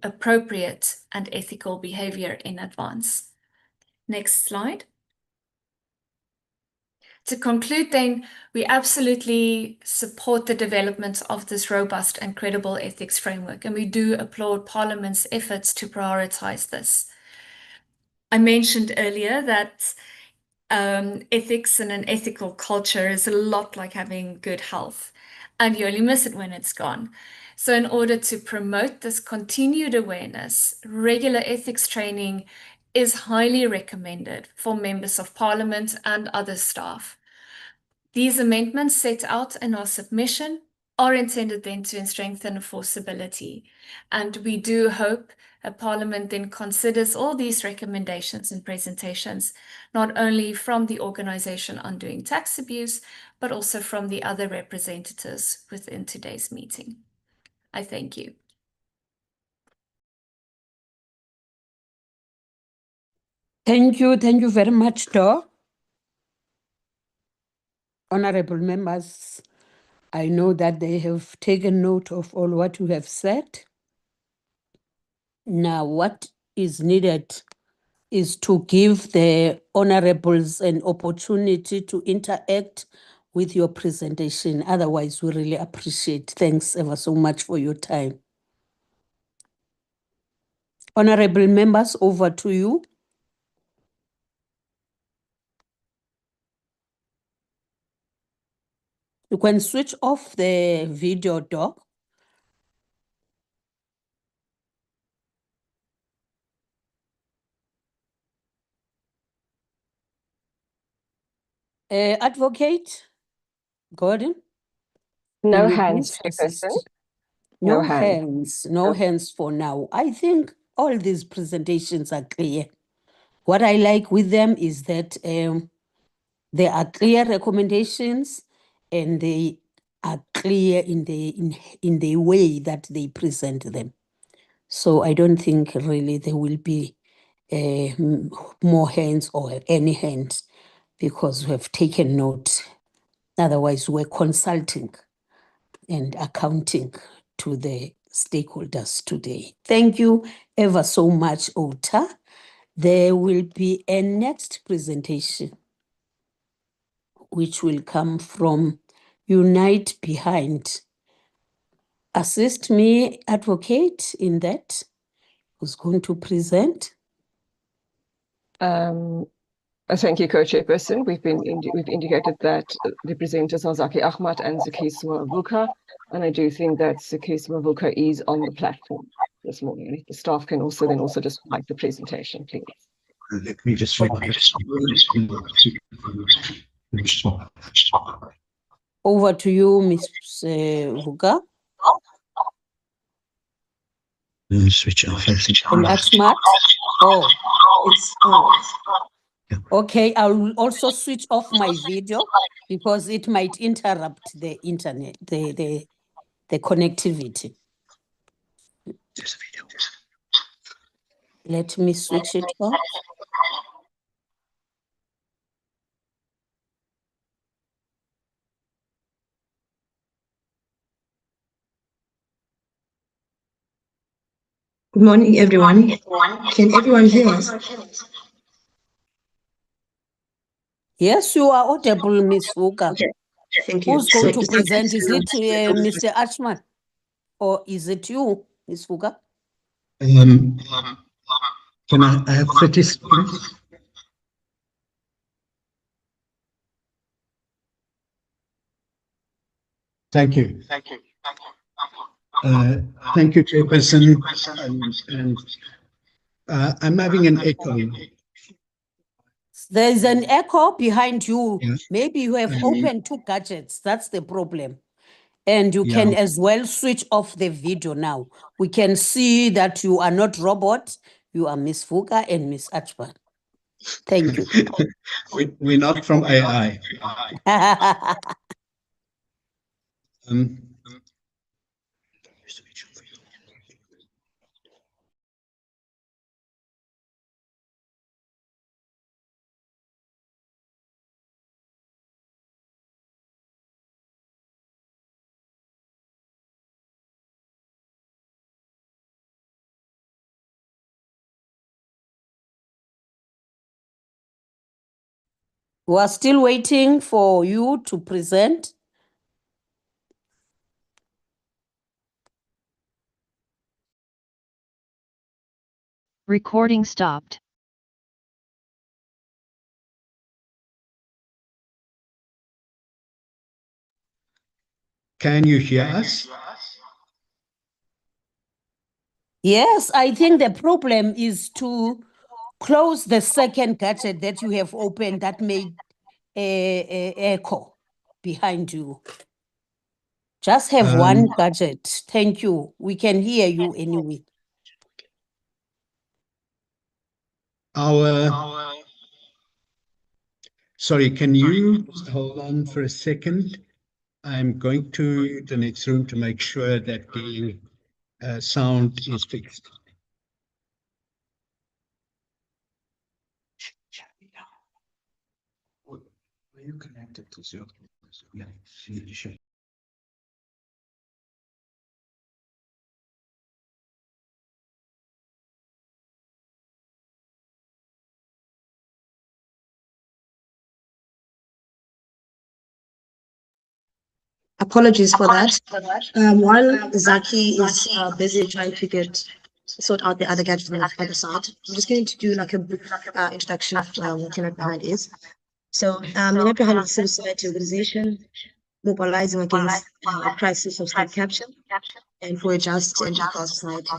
appropriate and ethical behavior in advance. Next slide. To conclude then, we absolutely support the development of this robust and credible ethics framework, and we do applaud Parliament's efforts to prioritize this. I mentioned earlier that ethics and an ethical culture is a lot like having good health, and you only miss it when it's gone. So in order to promote this continued awareness, regular ethics training is highly recommended for members of Parliament and other staff. These amendments set out in our submission are intended then to strengthen enforceability. And we do hope Parliament then considers all these recommendations and presentations, not only from the Organisation Undoing Tax Abuse, but also from the other representatives within today's meeting. I thank you. Thank you very much, Dor. Honorable members, I know that they have taken note of all what you have said. Now, what is needed is to give the honorables an opportunity to interact with your presentation. Otherwise, we really appreciate. Thanks ever so much for your time. Honorable members, over to you. You can switch off the video, Doc. Advocate Gordon? No Will you hands, please Chairperson. assist? No No hands. hands for now. I think all these presentations are clear. What I like with them is that there are clear recommendations and they are clear in the way that they present them. So I don't think really there will be more hands or any hands because we have taken note. Otherwise, we're consulting and accounting to the stakeholders today. Thank you ever so much, Ota. There will be a next presentation which will come from Unite Behind. Assist me, advocate, in that. Who's going to present? Thank you, Co-Chairperson. We've indicated that the presenters are Zaki Ahmad and Zukiswa Vuka, and I do think that Zukiswa Vuka is on the platform this morning. And if the staff can also just like the presentation, please. Let me just Over to you, Ms. Vuka. Switch off. And Ahmad? Oh, it's off. Okay, I will also switch off my video because it might interrupt the internet, the connectivity. There's a video. Let me switch it off. Good morning, everyone. Can everyone hear us? Yes, you are audible, Ms. Vuka. Okay, thank you. Who's going to present? Is it Mr. Ashman? Or is it you, Ms. Vuka? Can I have 30 seconds? Thank you. Thank you, Chairperson. I'm having an echo. There's an echo behind you. Yeah. Maybe you have opened two gadgets. That's the problem. And you can as well switch off the video now. We can see that you are not robot. You are Ms. Vuka and Ms. Ashman. Thank you. We're not from AI. We are still waiting for you to present. Recording stopped. Can you hear us? Yes, I think the problem is to close the second gadget that you have opened that made echo. behind you. Just have one gadget. Thank you. We can hear you anyway. Sorry, can you hold on for a second? I'm going to the next room to make sure that the sound is fixed. Are you connected to Zoom? Yeah, sure. Apologies for that. While Zaki is busy trying to sort out the other gadgets on the other side, I'm just going to do like a brief introduction of what Connect Behind is. So, Connect Behind is a civil society organization mobilizing against a crisis of state capture and for a just and equal society.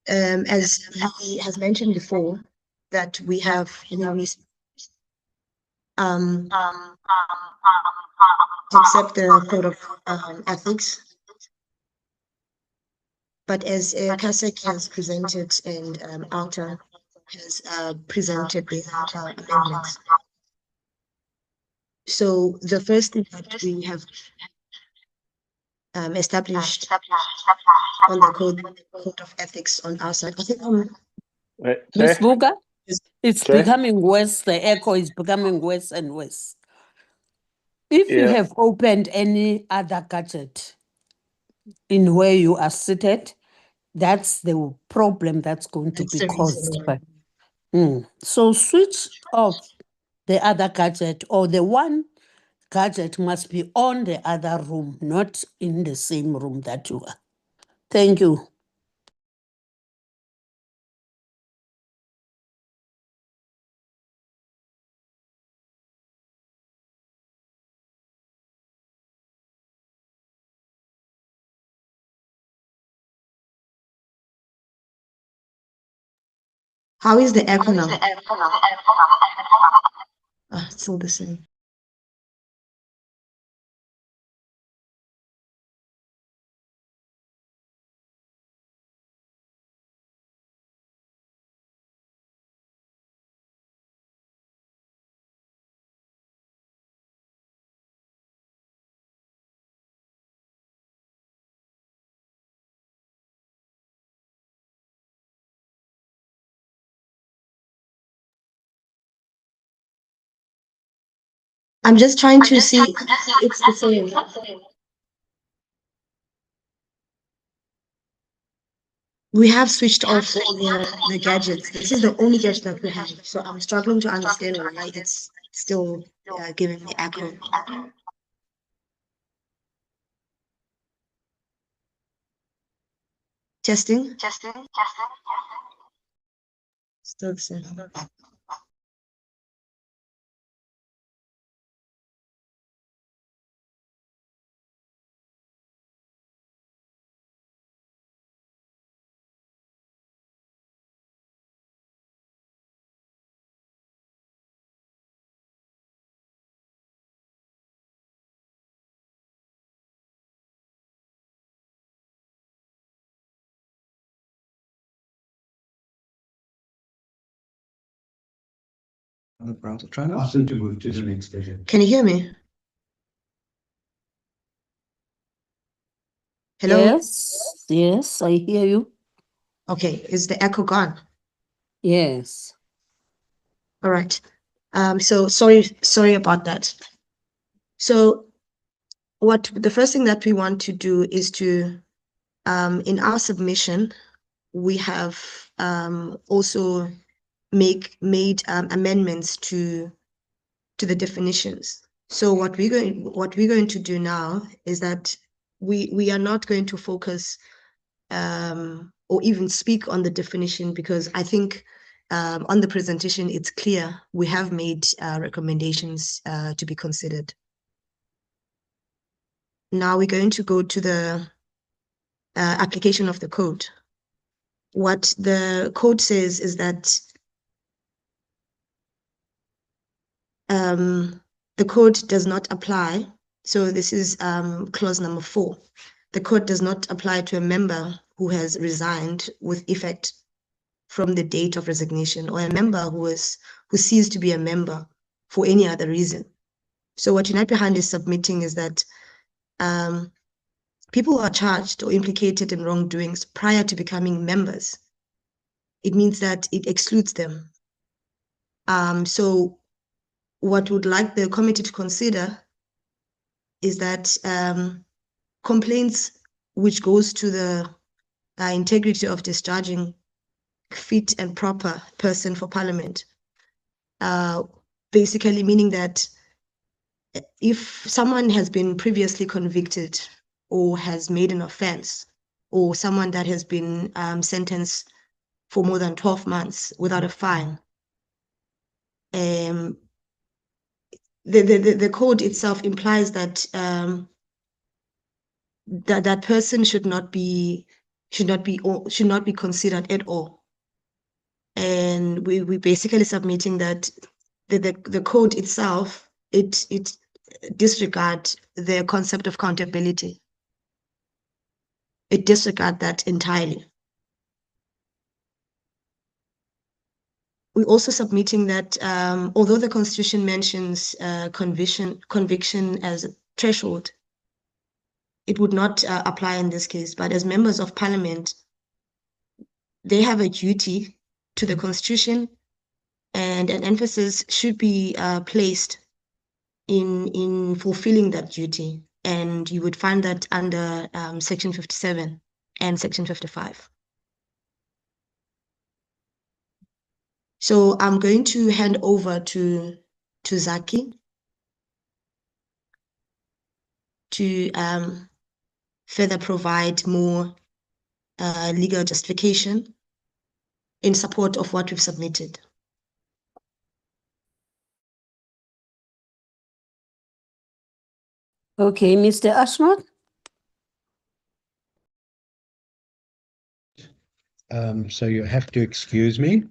As he has mentioned before, that we have accept the code of ethics. But as Kasek has presented and Alta has presented the amendments. So the first thing that we have established on the code of ethics on our side, I think Ms. Buga, it's Okay. becoming worse. The echo is becoming worse and worse. If you Yeah. have opened any other gadget in where you are seated, that's the problem that's going to be caused by. So switch off the other gadget, or the one gadget must be on the other room, not in the same room that you are. Thank you. How is the echo now? It's still the same. I'm just trying to see if it's the same. We have switched off all the gadgets. This is the only gadget that we have. So I'm struggling to understand why it's still giving me echo. Testing. Still the same. Browser. Try and ask them to move to the next station. Can you hear me? Hello? Yes, I hear you. Okay, is the echo gone? Yes. All right. So sorry about that. So the first thing that we want to do is to in our submission, we have also made amendments to the definitions. So what we're going to do now is that we are not going to focus or even speak on the definition, because I think on the presentation it's clear we have made recommendations to be considered. Now we're going to go to the application of the code. What the code says is that the code does not apply So this is clause number 4. The code does not apply to a member who has resigned with effect from the date of resignation, or a member who ceased to be a member for any other reason. So what Unite Behind is submitting is that people who are charged or implicated in wrongdoings prior to becoming members, it means that it excludes them. So what would like the committee to consider is that complaints which goes to the integrity of discharging fit and proper person for parliament, basically meaning that if someone has been previously convicted or has made an offense, or someone that has been sentenced for more than 12 months without a fine, the code itself implies that that person should not be considered at all. And we basically submitting that the code itself, it disregard the concept of accountability. It disregard that entirely. We're also submitting that although the Constitution mentions conviction as a threshold, it would not apply in this case. But as members of Parliament, they have a duty to the Constitution, and an emphasis should be placed in fulfilling that duty. And you would find that under Section 57 and Section 55. So I'm going to hand over to Zaki to further provide more legal justification in support of what we've submitted. Okay, Mr. Ashmore. So you have to excuse me.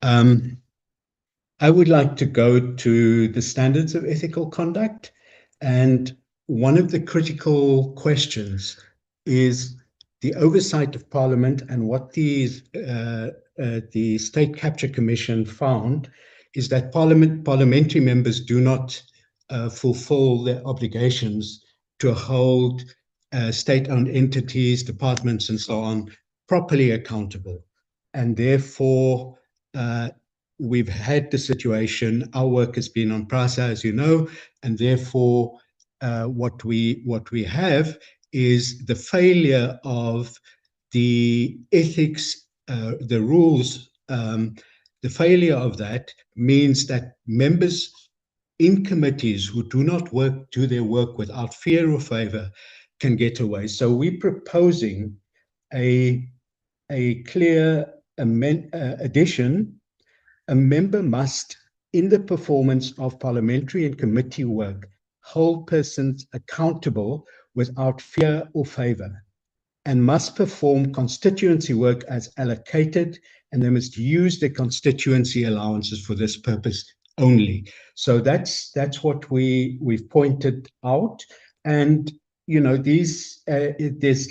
I would like to go to the standards of ethical conduct, and one of the critical questions is the oversight of Parliament, and what the State Capture Commission found is that parliamentary members do not fulfill their obligations to hold state-owned entities, departments, and so on properly accountable. And therefore, we've had the situation, our work has been on PRASA, as you know, and therefore what we have is the failure of the ethics, the rules, the failure of that means that members in committees who do not do their work without fear or favor can get away. So we're proposing a clear addition. A member must, in the performance of parliamentary and committee work, hold persons accountable without fear or favor, and must perform constituency work as allocated, and they must use their constituency allowances for this purpose only. So that's what we've pointed out. And you know, there's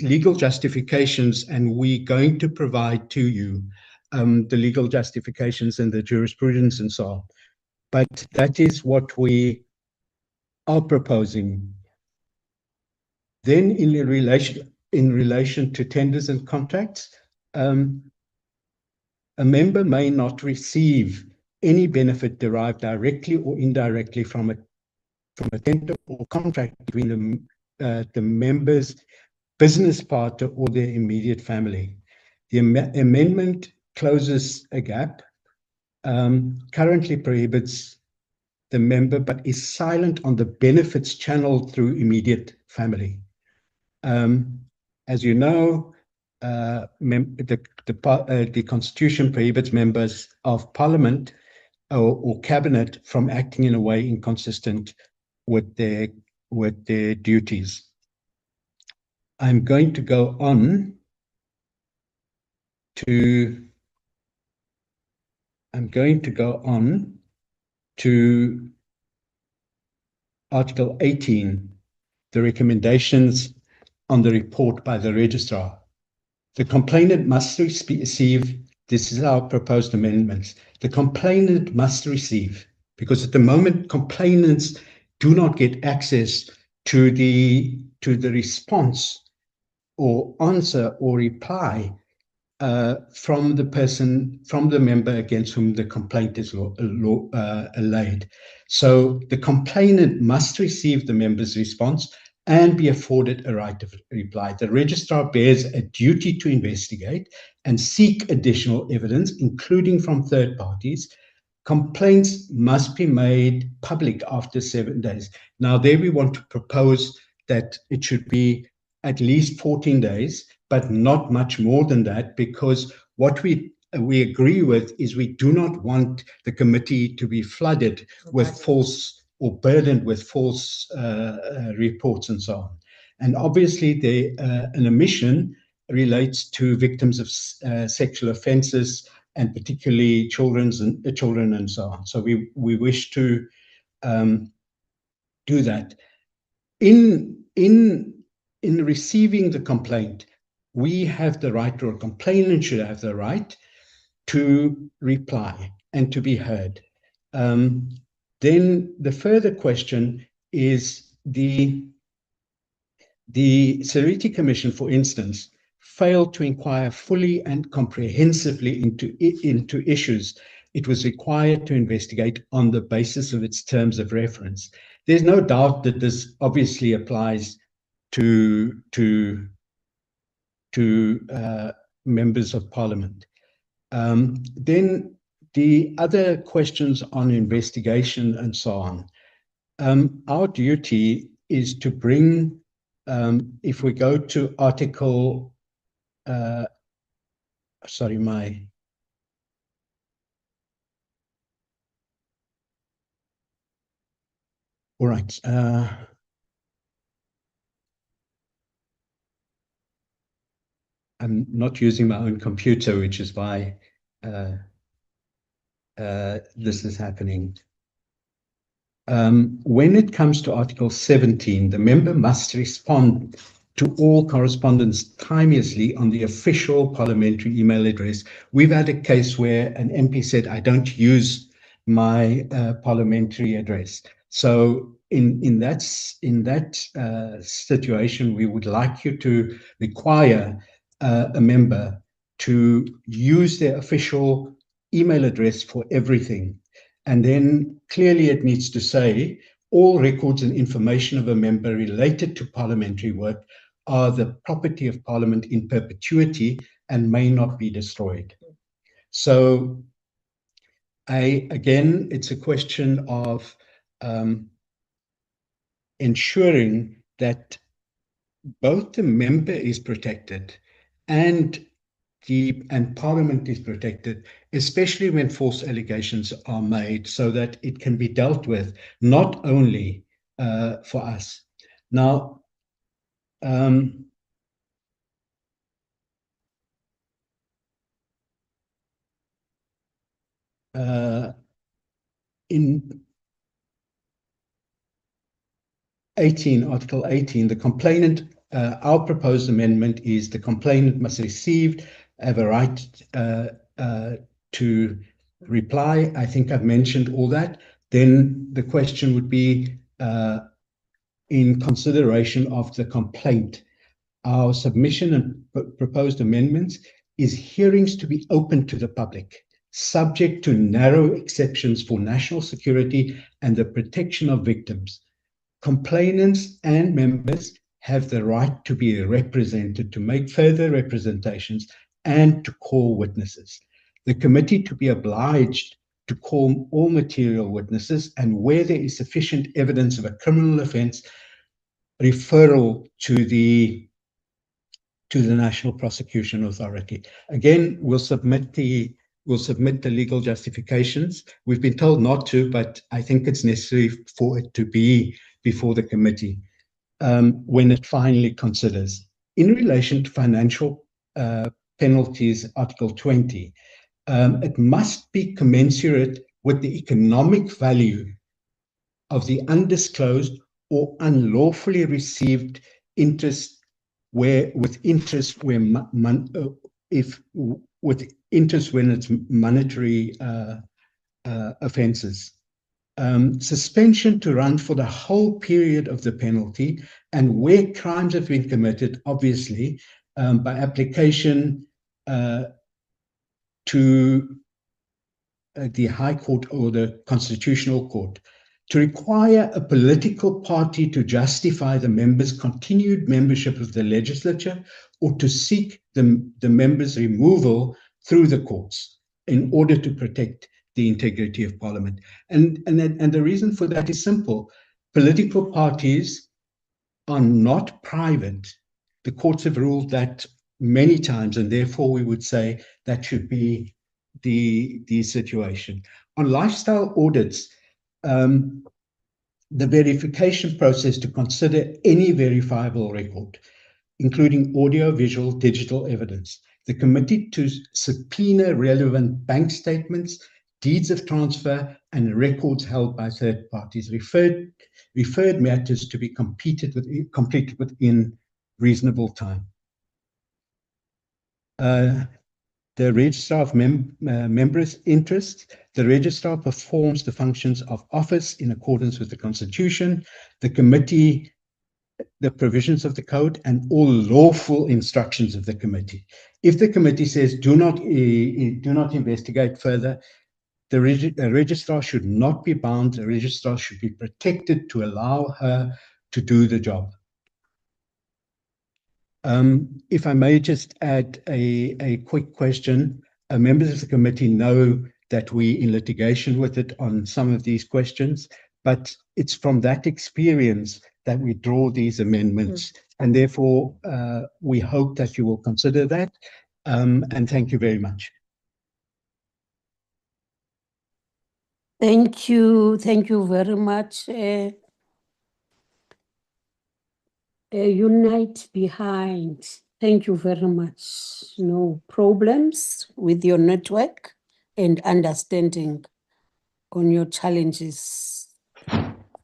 legal justifications, and we're going to provide to you the legal justifications and the jurisprudence and so on. But that is what we are proposing. Then in relation to tenders and contracts, a member may not receive any benefit derived directly or indirectly from a tender or contract between the member's business partner or their immediate family. The amendment closes a gap, currently prohibits the member, but is silent on the benefits channeled through immediate family. As you know, the Constitution prohibits members of Parliament or Cabinet from acting in a way inconsistent with their duties. I'm going to go on to Article 18, the recommendations on the report by the registrar. The complainant must receive, this is our proposed amendments, the complainant must receive, because at the moment complainants do not get access to the response or answer or reply from the member against whom the complaint is laid. So the complainant must receive the member's response and be afforded a right of reply. The registrar bears a duty to investigate and seek additional evidence, including from third parties. Complaints must be made public after 7 days. Now, there we want to propose that it should be at least 14 days, but not much more than that, because what we agree with is we do not want the committee to be flooded with false or burdened with false reports and so on. And obviously, an omission relates to victims of sexual offences, and particularly children and so on. So we wish to do that. In receiving the complaint, we have the right, or a complainant should have the right, to reply and to be heard. Then the further question is the Seriti Commission, for instance, failed to inquire fully and comprehensively into issues it was required to investigate on the basis of its terms of reference. There's no doubt that this obviously applies to members of parliament. Then the other questions on investigation and so on. Our duty is to bring, if we go to article, sorry, all right. I'm not using my own computer, which is why this is happening. When it comes to Article 17, the member must respond to all correspondence timeously on the official parliamentary email address. We've had a case where an MP said, I don't use my parliamentary address. So in that situation, we would like you to require a member to use their official email address for everything. And then clearly it needs to say all records and information of a member related to parliamentary work are the property of Parliament in perpetuity and may not be destroyed. So again, it's a question of ensuring that both the member is protected and Parliament is protected, especially when false allegations are made, so that it can be dealt with, not only for us. Now, in Article 18, the complainant, our proposed amendment is the complainant must have a right to reply. I think I've mentioned all that. Then the question would be, in consideration of the complaint, our submission and proposed amendments is hearings to be open to the public, subject to narrow exceptions for national security and the protection of victims. Complainants and members have the right to be represented, to make further representations, and to call witnesses. The committee to be obliged to call all material witnesses, and where there is sufficient evidence of a criminal offence, referral to the National Prosecution Authority. Again, we'll submit the legal justifications. We've been told not to, but I think it's necessary for it to be before the committee when it finally considers. In relation to financial penalties, Article 20, it must be commensurate with the economic value of the undisclosed or unlawfully received interest with interest when it's monetary offences. Suspension to run for the whole period of the penalty, and where crimes have been committed, obviously, by application to the High Court or the Constitutional Court, to require a political party to justify the members' continued membership of the legislature, or to seek the members' removal through the courts in order to protect the integrity of Parliament. And the reason for that is simple. Political parties are not private. The courts have ruled that many times, and therefore we would say that should be the situation. On lifestyle audits, the verification process to consider any verifiable record, including audio, visual, digital evidence. The committee to subpoena relevant bank statements, deeds of transfer, and records held by third parties. Referred matters to be completed within reasonable time. The registrar of members' interests. The registrar performs the functions of office in accordance with the Constitution, the committee, the provisions of the code, and all lawful instructions of the committee. If the committee says do not investigate further, the registrar should not be bound. The registrar should be protected to allow her to do the job. If I may just add a quick question. Members of the committee know that we're in litigation with it on some of these questions, but it's from that experience that we draw these amendments. And therefore, we hope that you will consider that. And thank you very much. Thank you very much. Unite behind. Thank you very much. No problems with your network and understanding on your challenges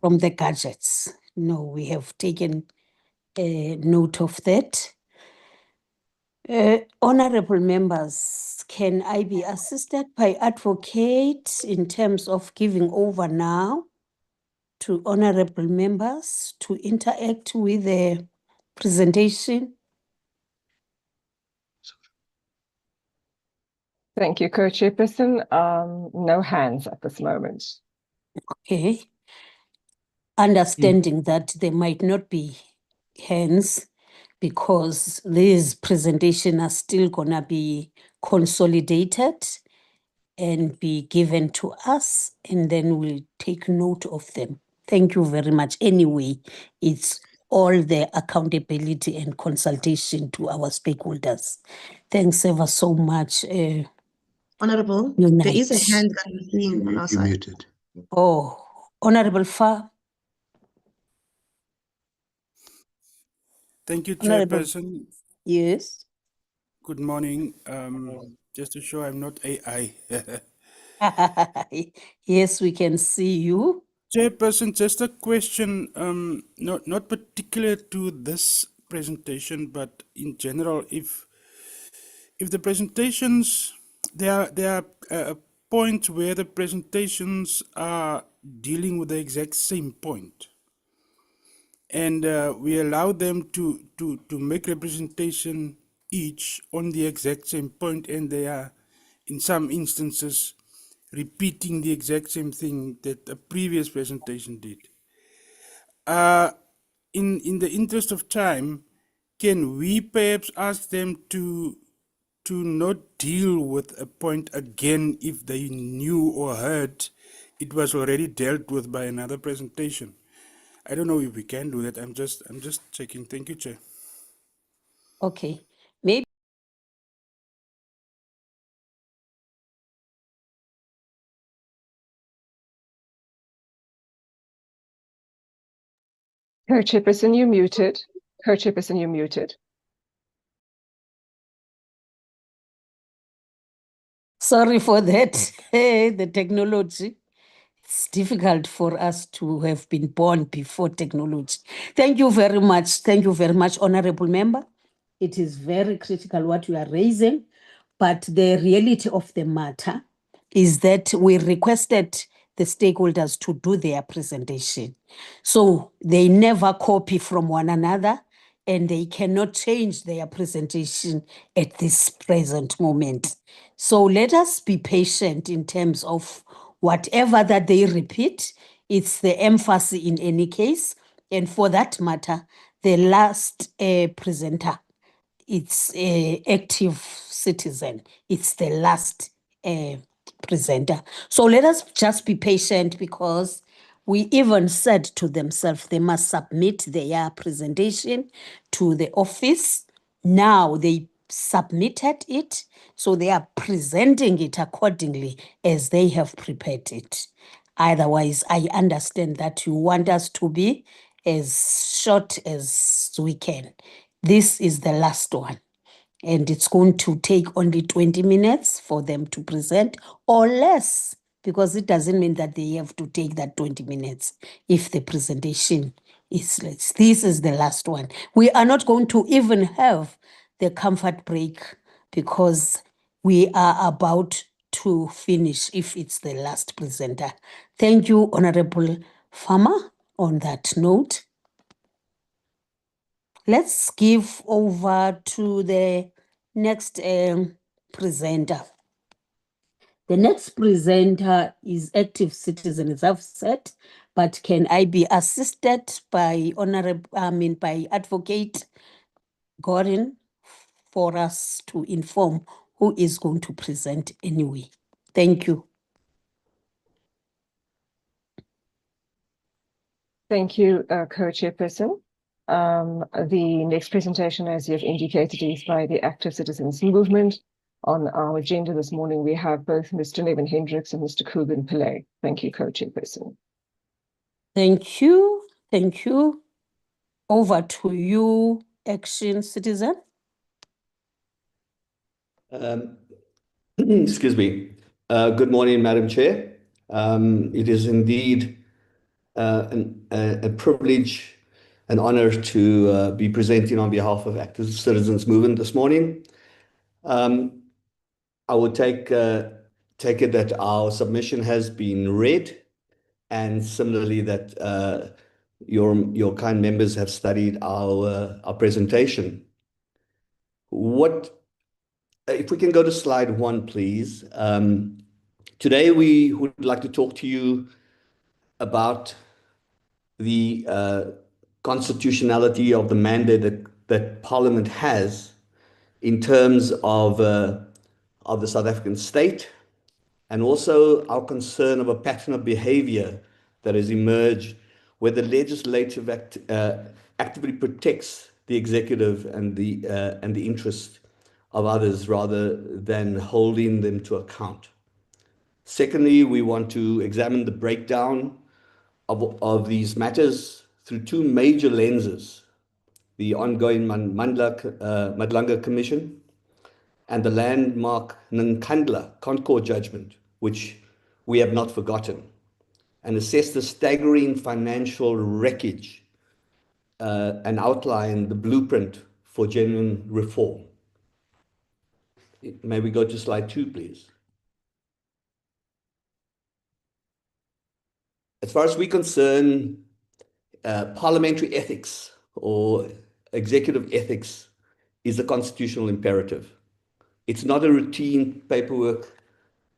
from the gadgets. No, we have taken note of that. Honorable members, can I be assisted by advocate in terms of giving over now to honorable members to interact with the presentation? Thank you, Co-Chairperson. No hands at this moment. Okay. Understanding that there might not be hands because these presentations are still gonna be consolidated and be given to us, and then we'll take note of them. Thank you very much. Anyway, it's all the accountability and consultation to our stakeholders. Thanks ever so much. Honorable, Unite. there is a hand that I'm seeing on our You're side. muted. Oh, Honorable Fa. Thank you, Honorable. Chairperson. Yes. Good morning. Just to show I'm not AI. Yes, we can see you. Chairperson, just a question, not particular to this presentation, but in general, if the presentations, there are points where the presentations are dealing with the exact same point, and we allow them to make representation each on the exact same point, and they are, in some instances, repeating the exact same thing that a previous presentation did. In the interest of time, can we perhaps ask them to not deal with a point again if they knew or heard it was already dealt with by another presentation? I don't know if we can do that. I'm just checking. Thank you, Chair. Okay. Maybe. Co-Chairperson, you muted. Co-Chairperson, you muted. Sorry for that. The technology. it's difficult for us to have been born before technology. Thank you very much. Thank you very much, Honorable Member. It is very critical what you are raising, but the reality of the matter is that we requested the stakeholders to do their presentation. So they never copy from one another, and they cannot change their presentation at this present moment. So let us be patient in terms of whatever that they repeat. It's the emphasis in any case. And for that matter, the last presenter, it's active citizen. It's the last presenter. So let us just be patient, because we even said to themselves they must submit their presentation to the office. Now they submitted it, so they are presenting it accordingly as they have prepared it. Otherwise, I understand that you want us to be as short as we can. This is the last one, and it's going to take only 20 minutes for them to present, or less, because it doesn't mean that they have to take that 20 minutes if the presentation is less. This is the last one. We are not going to even have the comfort break, because we are about to finish if it's the last presenter. Thank you, Honorable Farmer, on that note. Let's give over to the next presenter. The next presenter is active citizen, as I've said, but can I be assisted by by Advocate Gordon for us to inform who is going to present anyway? Thank you. Thank you, Co-Chairperson. The next presentation, as you have indicated, is by the Active Citizens Movement. On our agenda this morning, we have both Mr. Nevin Hendricks and Mr. Kuben Pillay. Thank you, Co-Chairperson. Thank you. Thank you. Over to you, Action Citizen. Excuse me. Good morning, Madam Chair. It is indeed a privilege, an honor to be presenting on behalf of Active Citizens Movement this morning. I would take it that our submission has been read, and similarly that your kind members have studied our presentation. If we can go to slide 1, please. Today we would like to talk to you about the constitutionality of the mandate that Parliament has in terms of the South African state, and also our concern of a pattern of behavior that has emerged where the legislative actively protects the executive and the interest of others rather than holding them to account. Secondly, we want to examine the breakdown of these matters through two major lenses: the ongoing Madlanga Commission and the landmark Nkandla Concord judgment, which we have not forgotten, and assess the staggering financial wreckage and outline the blueprint for genuine reform. May we go to slide 2, please? As far as we're concerned, parliamentary ethics or executive ethics is a constitutional imperative. It's not a routine paperwork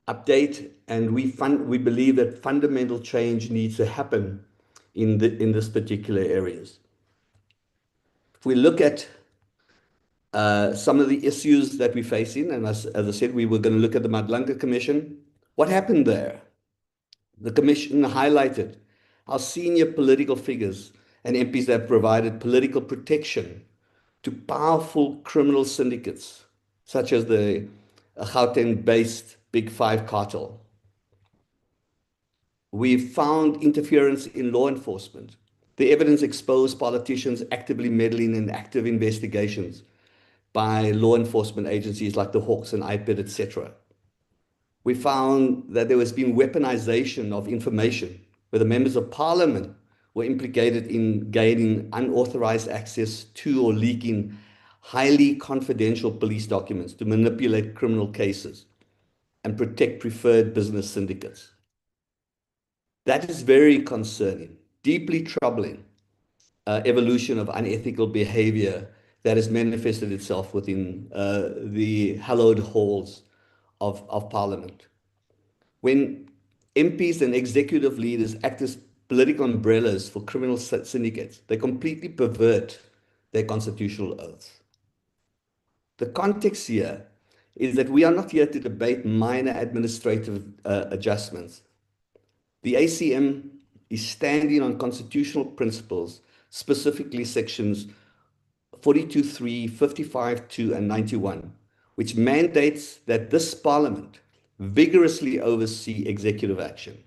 update, and we believe that fundamental change needs to happen in this particular areas. If we look at some of the issues that we're facing, and as I said, we were going to look at the Madlanga Commission. What happened there? The Commission highlighted how senior political figures and MPs have provided political protection to powerful criminal syndicates, such as the Gauteng-based Big Five cartel. We've found interference in law enforcement. The evidence exposed politicians actively meddling in active investigations by law enforcement agencies like the Hawks and IPID, etc. We found that there was been weaponization of information, where the members of parliament were implicated in gaining unauthorized access to or leaking highly confidential police documents to manipulate criminal cases and protect preferred business syndicates. That is very concerning, deeply troubling evolution of unethical behavior that has manifested itself within the hallowed halls of Parliament. When MPs and executive leaders act as political umbrellas for criminal syndicates, they completely pervert their constitutional oaths. The context here is that we are not here to debate minor administrative adjustments. The ACM is standing on constitutional principles, specifically sections 42.3, 55.2, and 91, which mandates that this Parliament vigorously oversee executive action.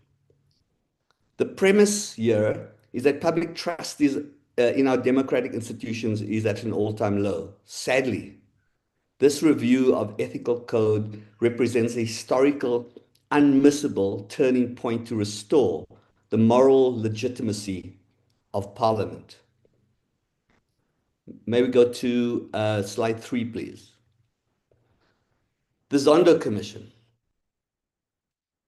The premise here is that public trust in our democratic institutions is at an all-time low. Sadly, this review of ethical code represents a historical, unmissable turning point to restore the moral legitimacy of Parliament. May we go to slide 3, please. The Zondo Commission.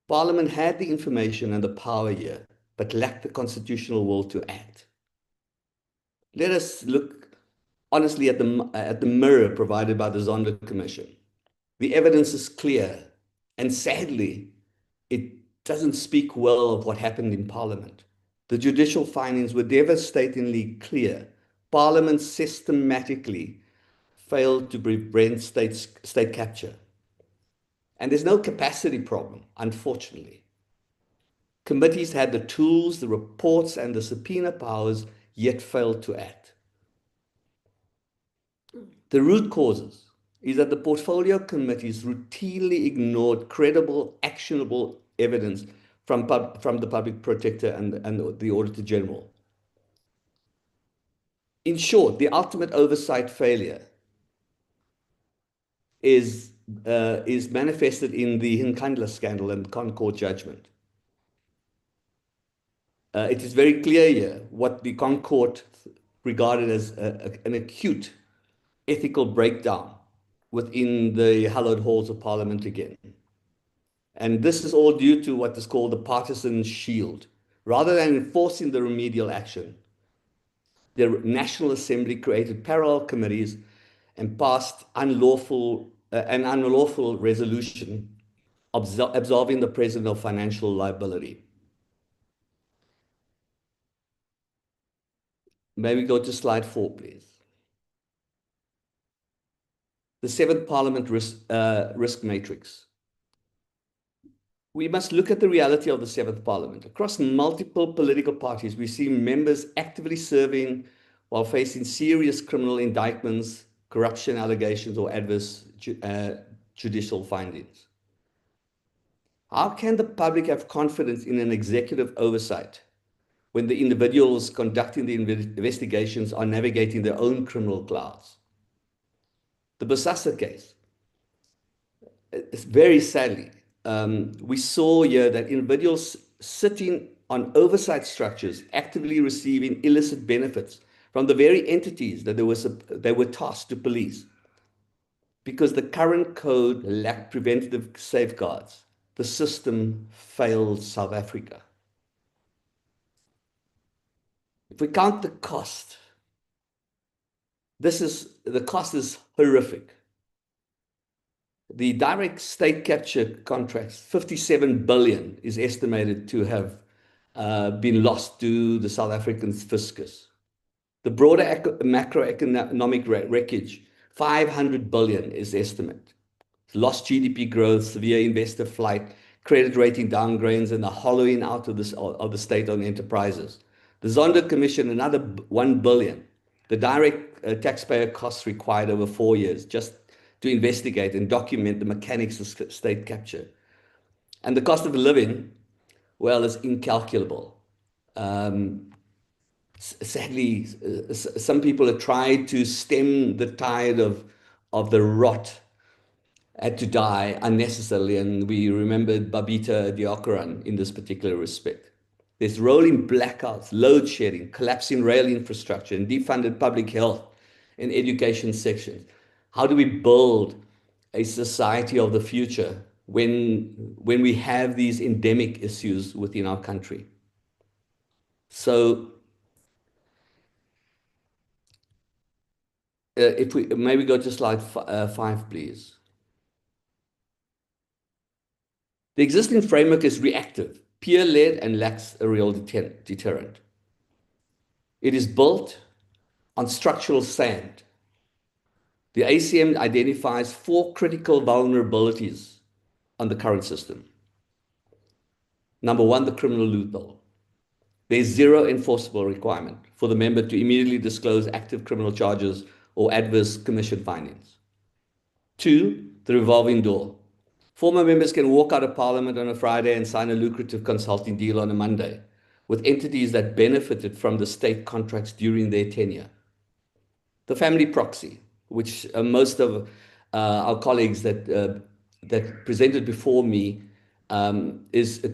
Parliament had the information and the power here, but lacked the constitutional will to act. Let us look honestly at the mirror provided by the Zondo Commission. The evidence is clear, and sadly, it doesn't speak well of what happened in Parliament. The judicial findings were devastatingly clear. Parliament systematically failed to prevent state capture. And there's no capacity problem, unfortunately. Committees had the tools, the reports, and the subpoena powers, yet failed to act. The root causes is that the portfolio committees routinely ignored credible, actionable evidence from the public protector and the Auditor General. In short, the ultimate oversight failure is manifested in the Nkandla scandal and Concord judgment. It is very clear here what the Concord regarded as an acute ethical breakdown within the hallowed halls of Parliament again. And this is all due to what is called the partisan shield. Rather than enforcing the remedial action, the National Assembly created parallel committees and passed an unlawful resolution absolving the president of financial liability. May we go to slide 4, please. The seventh Parliament risk matrix. We must look at the reality of the seventh Parliament. Across multiple political parties, we see members actively serving while facing serious criminal indictments, corruption allegations, or adverse judicial findings. How can the public have confidence in an executive oversight when the individuals conducting the investigations are navigating their own criminal clouds? The Bosasa case, it's very sadly, we saw here that individuals sitting on oversight structures actively receiving illicit benefits from the very entities that they were tasked to police. Because the current code lacked preventative safeguards, the system failed South Africa. If we count the cost, the cost is horrific. The direct state capture contracts, 57 billion, is estimated to have been lost to the South African fiscus. The broader macroeconomic wreckage, 500 billion is estimated. Lost GDP growth, severe investor flight, credit rating downgrades, and the hollowing out of the state-owned enterprises. The Zondo Commission, another 1 billion. The direct taxpayer costs required over 4 years just to investigate and document the mechanics of state capture. And the cost of living, well, is incalculable. Sadly, some people have tried to stem the tide of the rot had to die unnecessarily, and we remembered Babita Deokaran in this particular respect. There's rolling blackouts, load shedding, collapsing rail infrastructure, and defunded public health and education sections. How do we build a society of the future when we have these endemic issues within our country? So if we maybe go to slide 5, please. The existing framework is reactive, peer-led, and lacks a real deterrent. It is built on structural sand. The ACM identifies 4 critical vulnerabilities on the current system. Number 1, the criminal loophole. There's zero enforceable requirement for the member to immediately disclose active criminal charges or adverse commission findings. 2, the revolving door. Former members can walk out of Parliament on a Friday and sign a lucrative consulting deal on a Monday with entities that benefited from the state contracts during their tenure. The family proxy, which most of our colleagues that presented before me is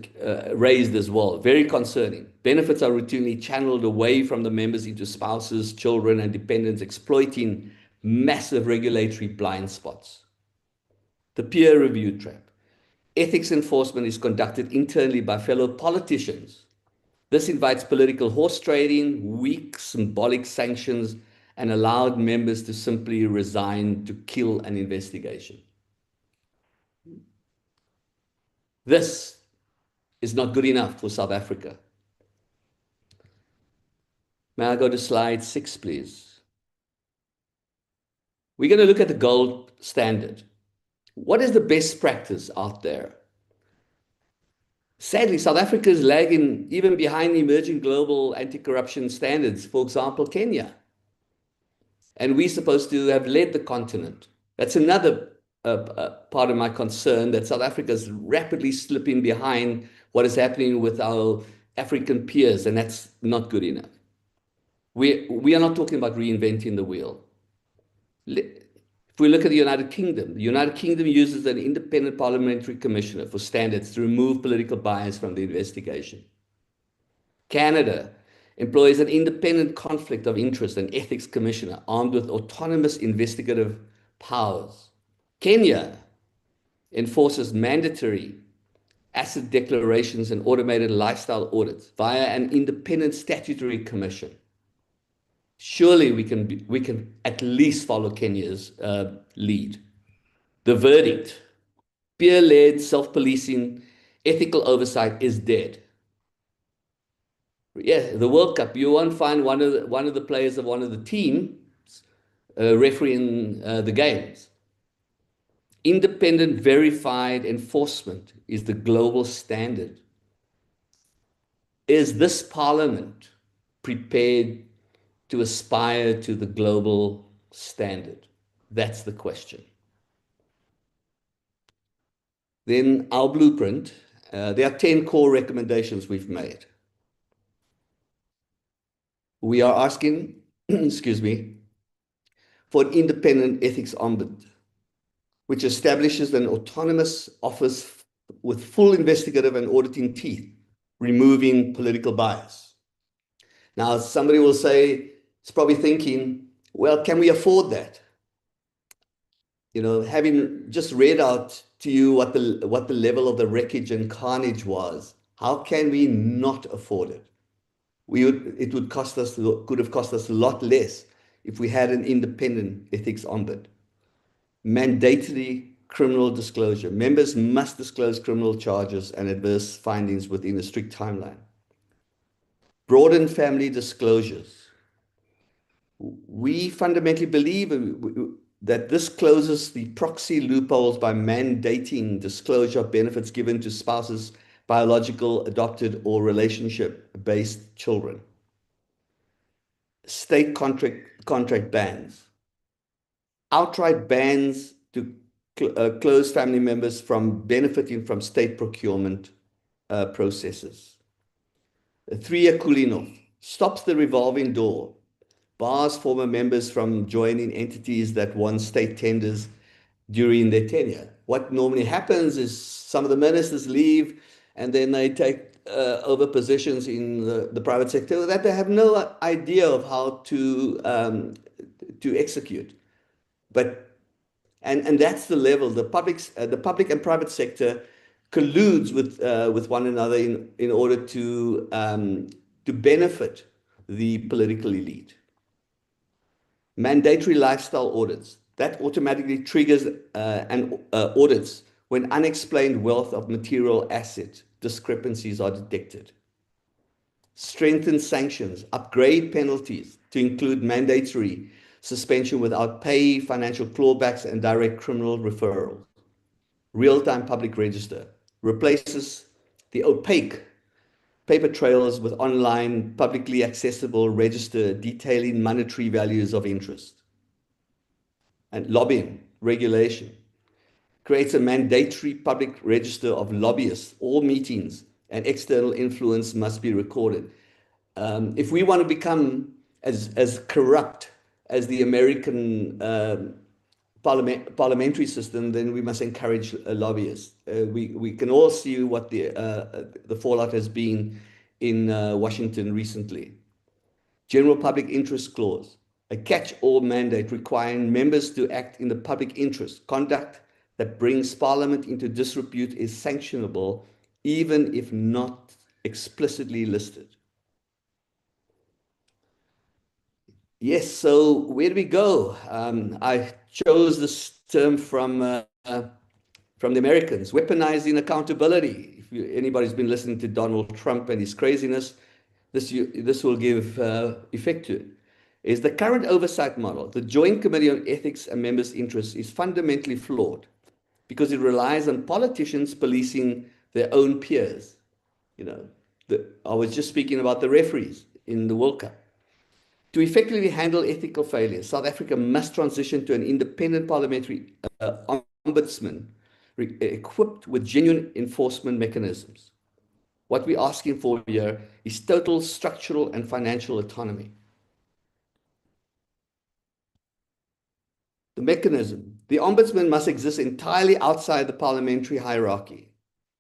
raised as well. Very concerning. Benefits are routinely channeled away from the members into spouses, children, and dependents, exploiting massive regulatory blind spots. The peer review trap. Ethics enforcement is conducted internally by fellow politicians. This invites political horse trading, weak symbolic sanctions, and allowed members to simply resign to kill an investigation. This is not good enough for South Africa. May I go to slide 6, please? We're going to look at the gold standard. What is the best practice out there? Sadly, South Africa is lagging even behind emerging global anti-corruption standards, for example, Kenya. And we're supposed to have led the continent. That's another part of my concern, that South Africa is rapidly slipping behind what is happening with our African peers, and that's not good enough. We are not talking about reinventing the wheel. If we look at the United Kingdom uses an independent parliamentary commissioner for standards to remove political bias from the investigation. Canada employs an independent conflict of interest and ethics commissioner armed with autonomous investigative powers. Kenya enforces mandatory asset declarations and automated lifestyle audits via an independent statutory commission. Surely we can at least follow Kenya's lead. The verdict: peer-led, self-policing, ethical oversight is dead. Yeah, the World Cup, you won't find one of the players of one of the teams refereeing the games. Independent, verified enforcement is the global standard. Is this Parliament prepared to aspire to the global standard? That's the question. Then our blueprint, there are 10 core recommendations we've made. We are asking, excuse me, for an independent ethics ombudsman, which establishes an autonomous office with full investigative and auditing teeth, removing political bias. Now, somebody will say, it's probably thinking, well, can we afford that? You know, having just read out to you what the level of the wreckage and carnage was, how can we not afford it? It could have cost us a lot less if we had an independent ethics ombudsman. Mandatory criminal disclosure. Members must disclose criminal charges and adverse findings within a strict timeline. Broaden family disclosures. We fundamentally believe that this closes the proxy loopholes by mandating disclosure of benefits given to spouses, biological, adopted, or relationship-based children. State contract bans. Outright bans to close family members from benefiting from state procurement processes. A 3-year cooling off stops the revolving door, bars former members from joining entities that won state tenders during their tenure. what normally happens is some of the ministers leave and then they take over positions in the private sector that they have no idea of how to execute. And that's the level. The public and private sector colludes with one another in order to benefit the political elite. Mandatory lifestyle audits that automatically triggers audits when unexplained wealth of material asset discrepancies are detected. Strengthen sanctions, upgrade penalties to include mandatory suspension without pay, financial clawbacks, and direct criminal referrals. Real-time public register replaces the opaque paper trails with online, publicly accessible register detailing monetary values of interest. And lobbying regulation creates a mandatory public register of lobbyists. All meetings and external influence must be recorded. If we want to become as corrupt as the American parliamentary system, then we must encourage lobbyists. We can all see what the fallout has been in Washington recently. General public interest clause, a catch-all mandate requiring members to act in the public interest. Conduct that brings Parliament into disrepute is sanctionable, even if not explicitly listed. Yes, so where do we go? I chose this term from the Americans, weaponizing accountability. If anybody's been listening to Donald Trump and his craziness, this will give effect to it. Is the current oversight model, the Joint Committee on Ethics and Members' Interests, is fundamentally flawed because it relies on politicians policing their own peers. You know, I was just speaking about the referees in the World Cup. To effectively handle ethical failures, South Africa must transition to an independent parliamentary ombudsman equipped with genuine enforcement mechanisms. What we're asking for here is total structural and financial autonomy. The mechanism. The ombudsman must exist entirely outside the parliamentary hierarchy.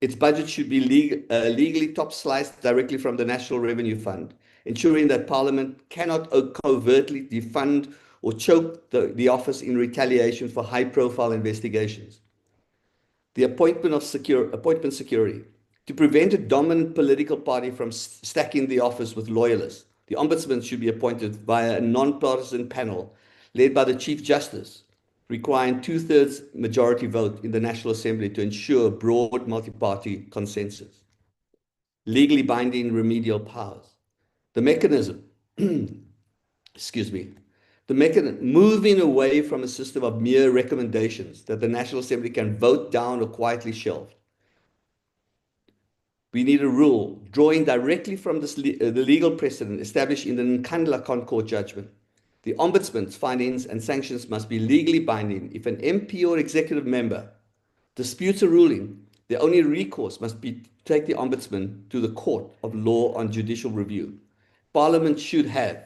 Its budget should be legally top-sliced directly from the National Revenue Fund, ensuring that Parliament cannot covertly defund or choke the office in retaliation for high-profile investigations. The appointment security. To prevent a dominant political party from stacking the office with loyalists, the Ombudsman should be appointed via a non-partisan panel led by the Chief Justice, requiring two-thirds majority vote in the National Assembly to ensure broad multi-party consensus. Legally binding remedial powers. The mechanism, excuse me, the mechanism, moving away from a system of mere recommendations that the National Assembly can vote down or quietly shelve. We need a rule drawing directly from the legal precedent established in the Nkandla Concord judgment. The Ombudsman's findings and sanctions must be legally binding. If an MP or executive member disputes a ruling, the only recourse must be to take the Ombudsman to the court of law on judicial review. Parliament should have,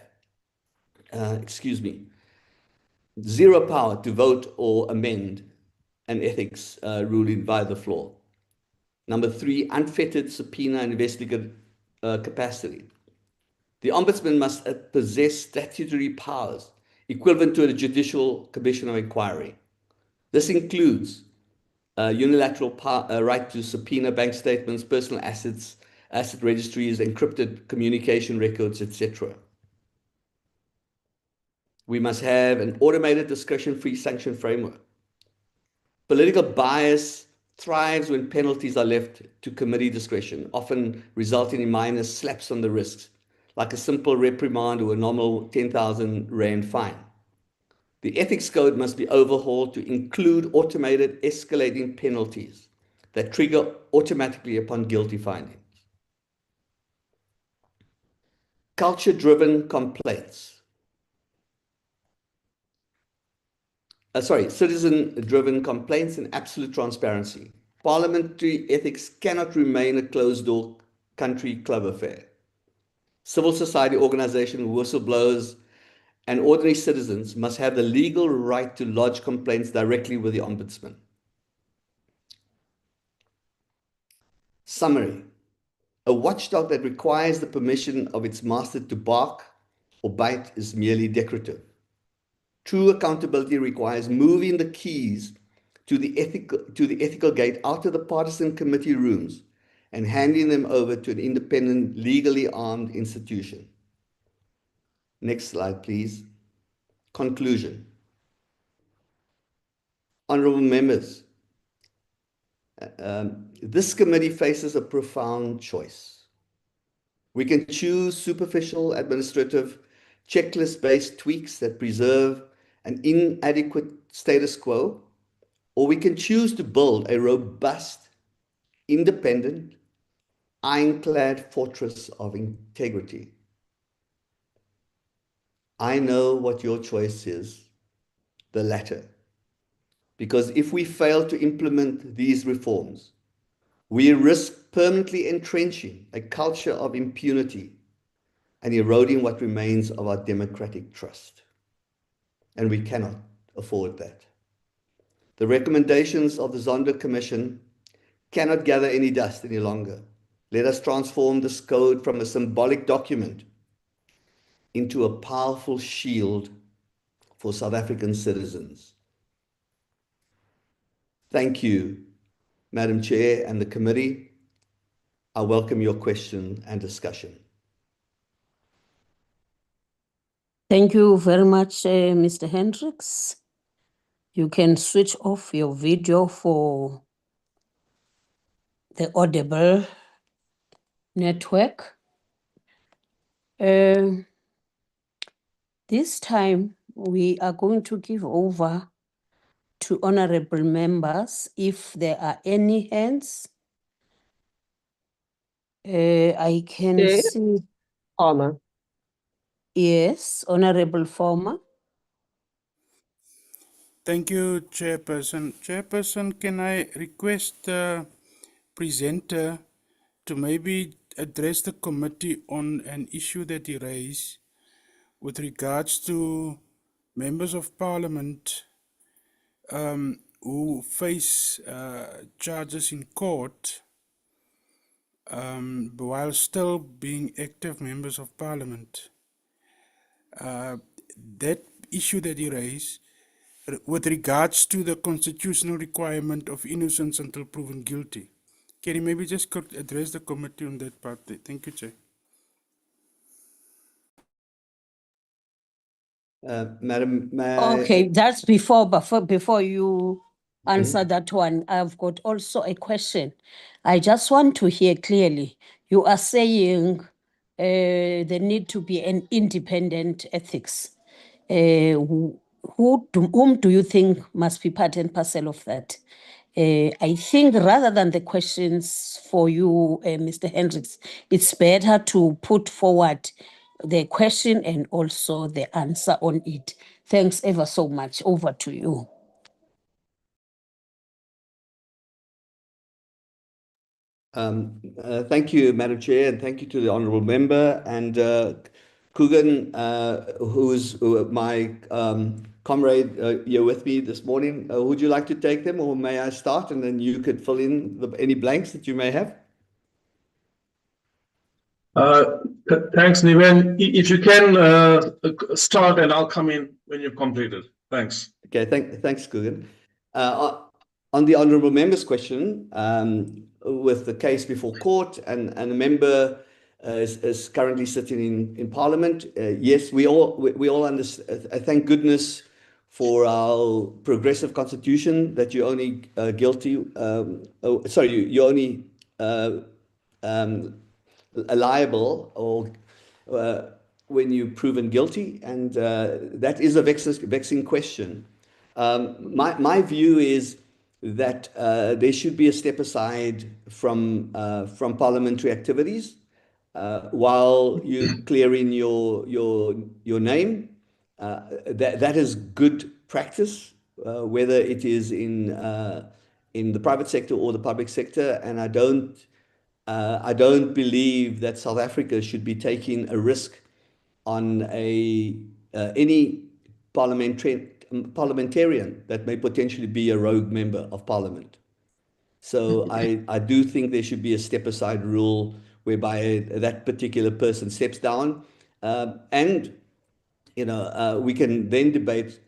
zero power to vote or amend an ethics ruling via the floor. Number 3, unfettered subpoena and investigative capacity. The Ombudsman must possess statutory powers equivalent to a judicial commission of inquiry. This includes unilateral right to subpoena bank statements, personal assets, asset registries, encrypted communication records, etc. We must have an automated discretion-free sanction framework. Political bias thrives when penalties are left to committee discretion, often resulting in minor slaps on the wrists, like a simple reprimand or a nominal 10,000 Rand fine. The ethics code must be overhauled to include automated escalating penalties that trigger automatically upon guilty findings. Culture-driven complaints. Citizen-driven complaints and absolute transparency. Parliamentary ethics cannot remain a closed-door country club affair. Civil society organizations, whistleblowers, and ordinary citizens must have the legal right to lodge complaints directly with the Ombudsman. Summary: a watchdog that requires the permission of its master to bark or bite is merely decorative. True accountability requires moving the keys to the ethical gate out of the partisan committee rooms and handing them over to an independent, legally armed institution. Next slide, please. Conclusion. Honorable members, this committee faces a profound choice. We can choose superficial, administrative, checklist-based tweaks that preserve an inadequate status quo, or we can choose to build a robust, independent, ironclad fortress of integrity. I know what your choice is, the latter. Because if we fail to implement these reforms, we risk permanently entrenching a culture of impunity and eroding what remains of our democratic trust. And we cannot afford that. The recommendations of the Zondo Commission cannot gather any dust any longer. Let us transform this code from a symbolic document into a powerful shield for South African citizens. Thank you, Madam Chair and the committee. I welcome your question and discussion. Thank you very much, Mr. Hendricks. You can switch off your video for the Audible network. This time, we are going to give over to honorable members if there are any hands. I can Chair. see, Palmer. yes, Honorable Former. Thank you, Chairperson. Chairperson, can I request the presenter to maybe address the committee on an issue that he raised with regards to members of parliament who face charges in court while still being active members of parliament. That issue that he raised with regards to the constitutional requirement of innocence until proven guilty. Can you maybe just address the committee on that part there? Thank you, Chair. Madam, may I- Okay, that's before you answer that one. I've got also a question. I just want to hear clearly. You are saying there need to be an independent ethics. Whom do you think must be part and parcel of that? I think rather than the questions for you, Mr. Hendricks, it's better to put forward the question and also the answer on it. Thanks ever so much. Over to you. Thank you, Madam Chair, and thank you to the honourable member. And Coogan, who's my comrade here with me this morning, would you like to take them, or may I start, and then you could fill in any blanks that you may have? Thanks, Niven. If you can start, and I'll come in when you've completed. Thanks. Okay, thanks, Coogan. On the honourable member's question, with the case before court and the member is currently sitting in Parliament, yes, we all understand. Thank goodness for our progressive constitution that you're only you're only liable or when you're proven guilty, and that is a vexing question. My view is that there should be a step aside from parliamentary activities while you clear in your name. That is good practice, whether it is in the private sector or the public sector, and I don't believe that South Africa should be taking a risk on any parliamentarian that may potentially be a rogue member of parliament. So I do think there should be a step aside rule whereby that particular person steps down, and we can then debate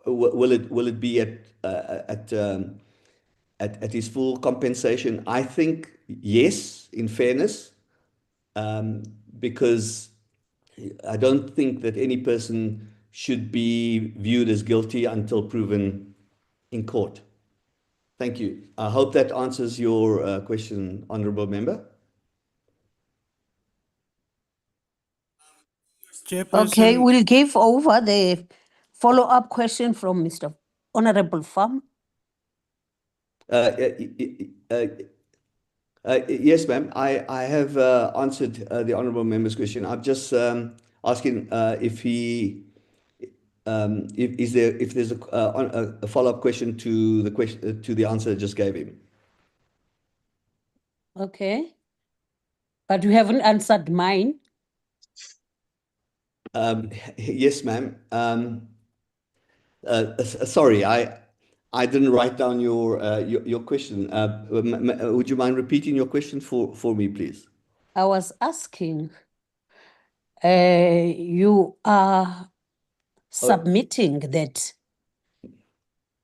will it be at his full compensation? I think yes, in fairness, because I don't think that any person should be viewed as guilty until proven in court. Thank you. I hope that answers your question, Honourable Member. Okay, Chairperson, we'll give over the follow-up question from Mr. Honorable Farm. Yes, ma'am. I have answered the honourable member's question. I'm just asking if there's a follow-up question to the question to the answer I just gave him. Okay. But you haven't answered mine. Yes, ma'am. Sorry, I didn't write down your question. Would you mind repeating your question for me, please? I was asking, you are submitting that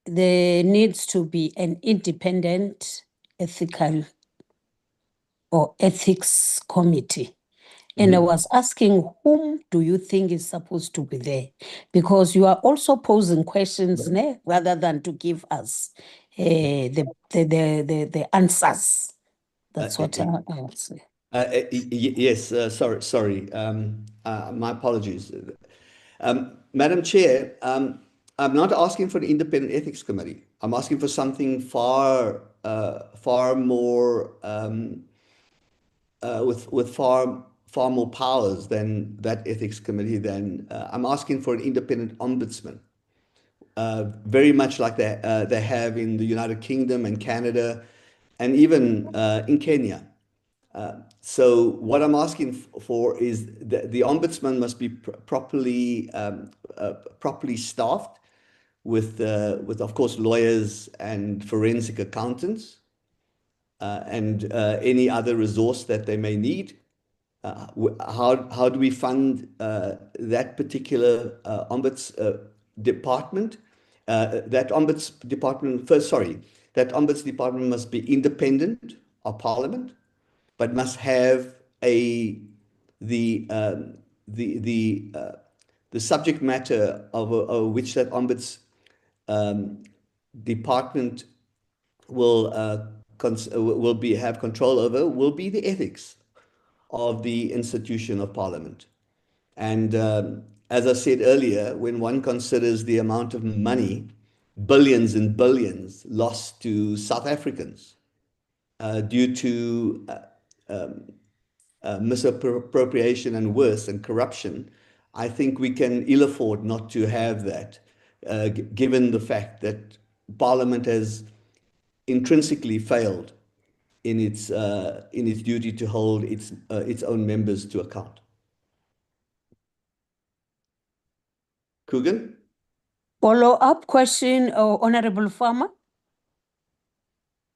there needs to be an independent ethical or ethics committee. And I was asking, whom do you think is supposed to be there? Because you are also posing questions rather than to give us the answers. That's what I would say. Yes, sorry. My apologies. Madam Chair, I'm not asking for an independent ethics committee. I'm asking for something far more with far more powers than that ethics committee. I'm asking for an independent ombudsman, very much like they have in the United Kingdom and Canada, and even in Kenya. So what I'm asking for is the ombudsman must be properly staffed with of course lawyers and forensic accountants and any other resource that they may need. How do we fund that particular ombuds department? That ombuds department that ombuds department must be independent of Parliament, but must have the subject matter of which that ombuds department will have control over will be the ethics of the institution of Parliament. And as I said earlier, when one considers the amount of money, billions and billions lost to South Africans due to misappropriation and worse, and corruption, I think we can ill afford not to have that, given the fact that Parliament has intrinsically failed in its duty to hold its own members to account. Coogan? Follow-up question, Honorable Farmer.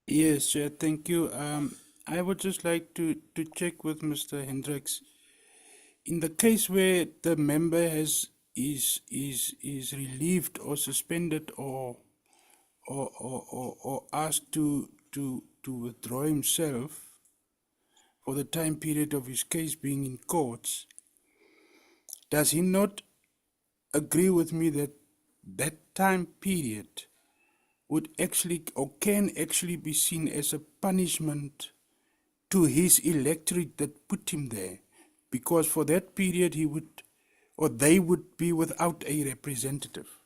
yes, Chair, thank you. I would just like to check with Mr. Hendricks. In the case where the member is relieved or suspended or asked to withdraw himself for the time period of his case being in courts, does he not agree with me that that time period would actually or can actually be seen as a punishment to his electorate that put him there? Because for that period he would, or they would be without a representative.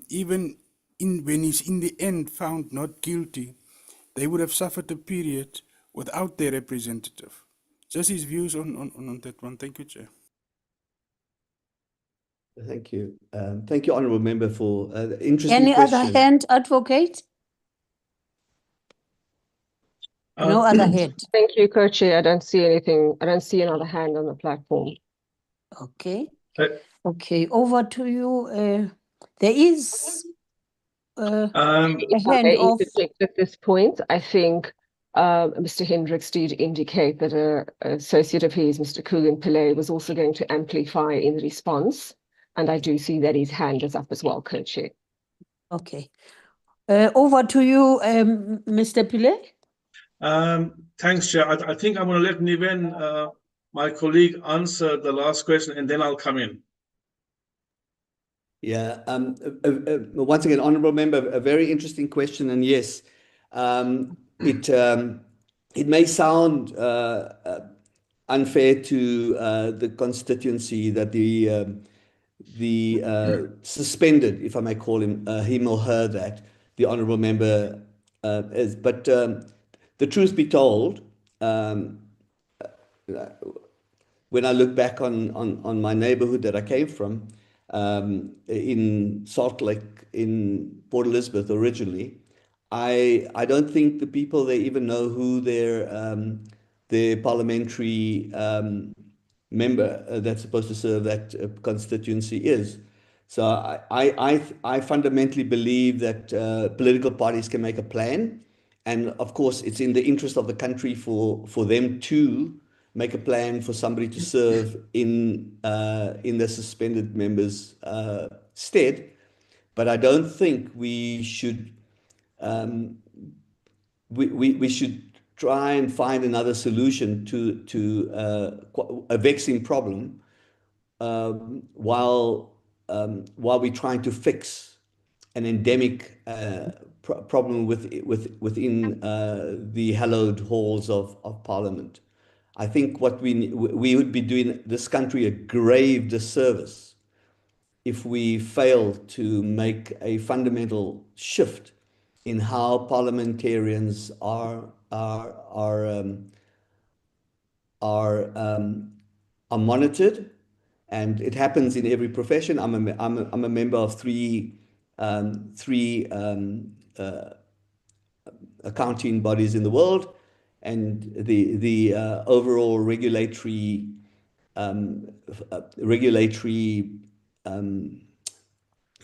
Even when he's in the end found not guilty, they would have suffered a period without their representative. Just his views on that one. Thank you, Chair. Thank you. Thank you, Honourable Member, for the interesting Any question. other hand, Advocate? No other hand. Thank you, Co-Chair. I don't see anything. I don't see another hand on the platform. Okay. Uh, Okay, over to you. There is If I hand may off. interject at this point, I think Mr. Hendricks did indicate that an associate of his, Mr. Coogan Pillay, was also going to amplify in response. And I do see that his hand is up as well, Co-Chair. Okay. Over to you, Mr. Pillay. Thanks, Chair. I think I'm going to let Niven, my colleague, answer the last question, and then I'll come in. Yeah. Once again, honourable member, a very interesting question, and yes, it may sound unfair to the constituency that the suspended, if I may call him or her that, the honourable member is. But the truth be told, when I look back on my neighbourhood that I came from, in Salt Lake, in Port Elizabeth originally, I don't think the people there even know who their parliamentary member that's supposed to serve that constituency is. So I fundamentally believe that political parties can make a plan, and of course it's in the interest of the country for them to make a plan for somebody to serve in the suspended members' stead. But I don't think we should we should try and find another solution to a vexing problem while we're trying to fix an endemic problem within the hallowed halls of Parliament. I think what we would be doing this country a grave disservice if we fail to make a fundamental shift in how parliamentarians are monitored, and it happens in every profession. I'm a member of three accounting bodies in the world, and the overall regulatory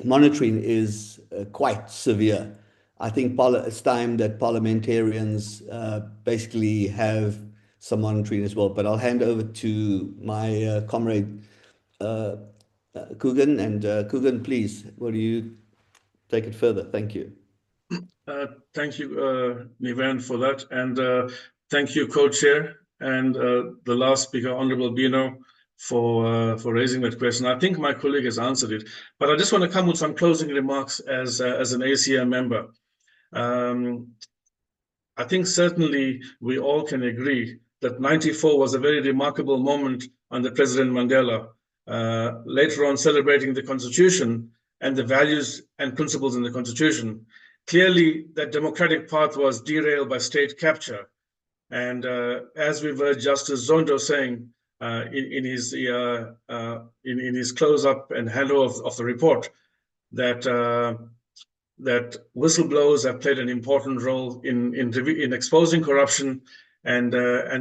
monitoring is quite severe. I think it's time that parliamentarians basically have some monitoring as well. But I'll hand over to my comrade Coogan, and Coogan, please, will you take it further? Thank you. Thank you, Niven, for that, and thank you, co-chair, and the last speaker, Honourable Bino, for raising that question. I think my colleague has answered it, but I just want to come with some closing remarks as an ACM member. I think certainly we all can agree that '94 was a very remarkable moment under President Mandela. Later on, celebrating the Constitution and the values and principles in the Constitution. Clearly, that democratic path was derailed by state capture. And as we've heard Justice Zondo saying in his close-up and handover of the report, that whistleblowers have played an important role in exposing corruption, and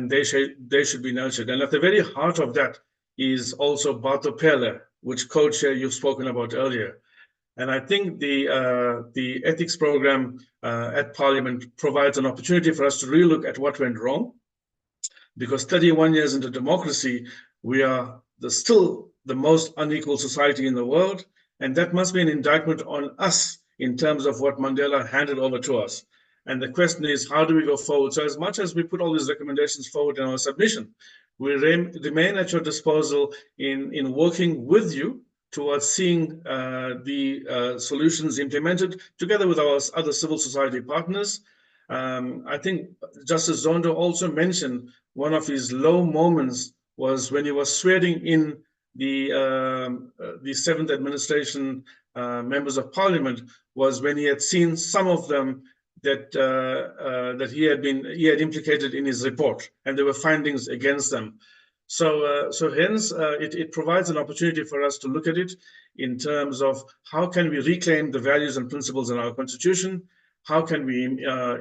they should be nurtured. And at the very heart of that is also Batopele, which co-chair you've spoken about earlier. And I think the ethics program at Parliament provides an opportunity for us to relook at what went wrong, because 31 years into democracy, we are still the most unequal society in the world, and that must be an indictment on us in terms of what Mandela handed over to us. And the question is, how do we go forward? So as much as we put all these recommendations forward in our submission, we remain at your disposal in working with you towards seeing the solutions implemented together with our other civil society partners. I think Justice Zondo also mentioned one of his low moments was when he was swearing in the seventh administration members of Parliament, was when he had seen some of them that he had implicated in his report, and there were findings against them. So hence, it provides an opportunity for us to look at it in terms of how can we reclaim the values and principles in our Constitution, how can we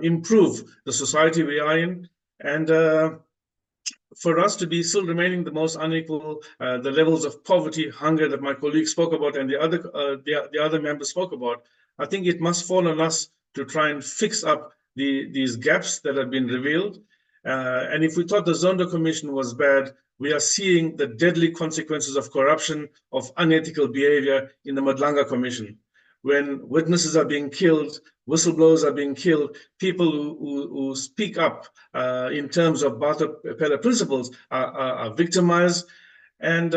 improve the society we are in, and for us to be still remaining the most unequal, the levels of poverty, hunger that my colleague spoke about and the other members spoke about, I think it must fall on us to try and fix up these gaps that have been revealed. And if we thought the Zondo Commission was bad, we are seeing the deadly consequences of corruption, of unethical behavior in the Madlanga Commission. When witnesses are being killed, whistleblowers are being killed, people who speak up in terms of Bata Pella principles are victimized. And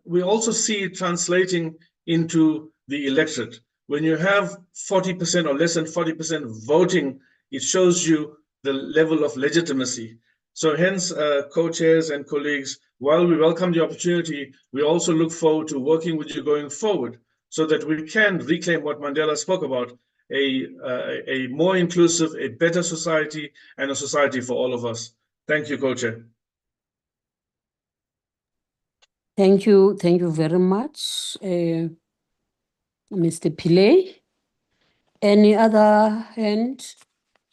we also see it translating into the electorate. When you have 40% or less than 40% voting, it shows you the level of legitimacy. So hence, co-chairs and colleagues, while we welcome the opportunity, we also look forward to working with you going forward so that we can reclaim what Mandela spoke about, a more inclusive, a better society, and a society for all of us. Thank you, co-chair. Thank you very much, Mr. Pillay. Any other hand?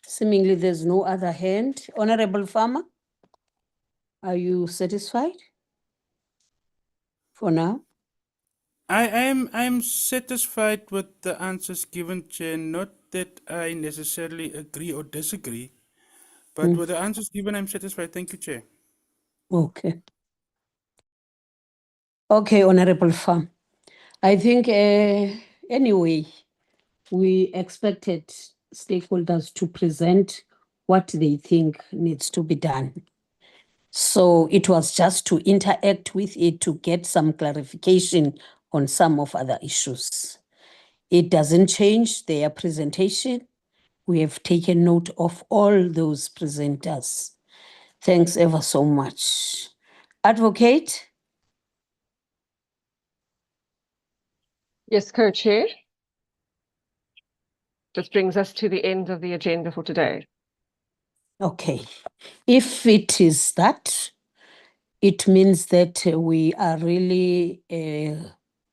Seemingly there's no other hand. Honorable Farmer, are you satisfied for now? I'm satisfied with the answers given, Chair. Not that I necessarily agree or disagree, but with the answers given, I'm satisfied. Thank you, Chair. Okay. Okay, Honorable Farm. I think anyway, we expected stakeholders to present what they think needs to be done. So it was just to interact with it to get some clarification on some of other issues. It doesn't change their presentation. We have taken note of all those presenters. Thanks ever so much. Advocate? Yes, co-chair. This brings us to the end of the agenda for today. Okay. If it is that, it means that we are really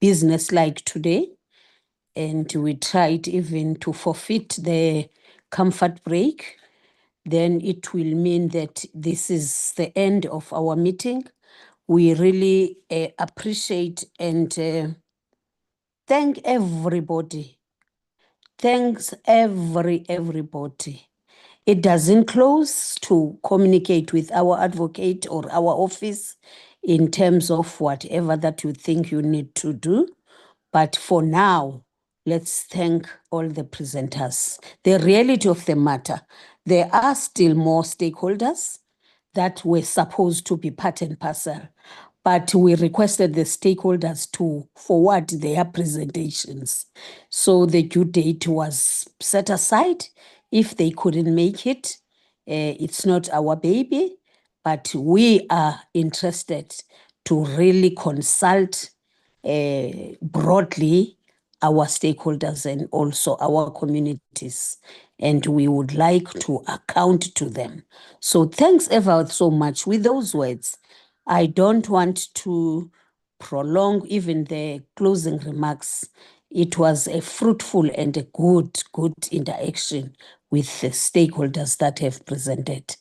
business-like today, and we tried even to forfeit the comfort break. Then it will mean that this is the end of our meeting. We really appreciate and thank everybody. Thanks everybody. It doesn't close to communicate with our advocate or our office in terms of whatever that you think you need to do. But for now, let's thank all the presenters. The reality of the matter, there are still more stakeholders that were supposed to be part and parcel, but we requested the stakeholders to forward their presentations. So the due date was set aside. If they couldn't make it, it's not our baby, but we are interested to really consult broadly our stakeholders and also our communities, and we would like to account to them. So thanks ever so much. With those words, I don't want to prolong even the closing remarks. It was a fruitful and a good interaction with the stakeholders that have presented.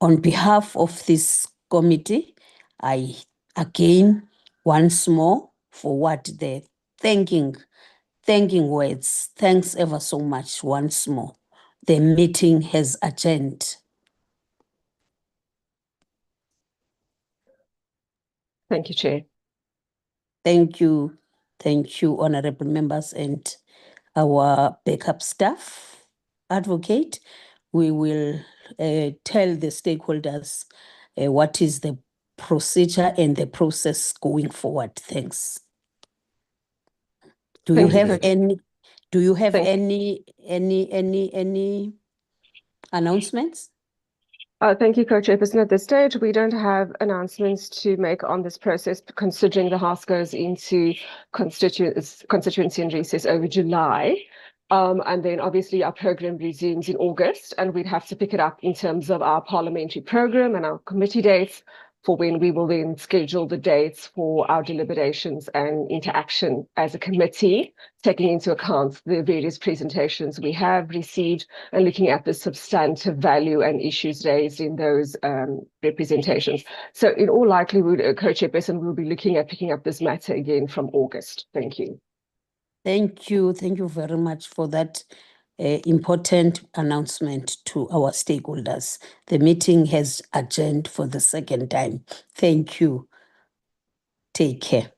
On behalf of this committee, I again, once more, forward the thanking words. Thanks ever so much once more. The meeting has adjourned. Thank you, Chair. Thank you, honorable members and our backup staff. Advocate, we will tell the stakeholders what is the procedure and the process going forward. Thanks. Do you have any announcements? Thank you, Co-Chairperson. At this stage, we don't have announcements to make on this process, considering the House goes into constituency and recess over July. And then obviously our program resumes in August, and we'd have to pick it up in terms of our parliamentary program and our committee dates for when we will then schedule the dates for our deliberations and interaction as a committee, taking into account the various presentations we have received and looking at the substantive value and issues raised in those representations. So in all likelihood, Co-Chairperson will be looking at picking up this matter again from August. Thank you. Thank you very much for that important announcement to our stakeholders. The meeting has adjourned for the second time. Thank you. Take care.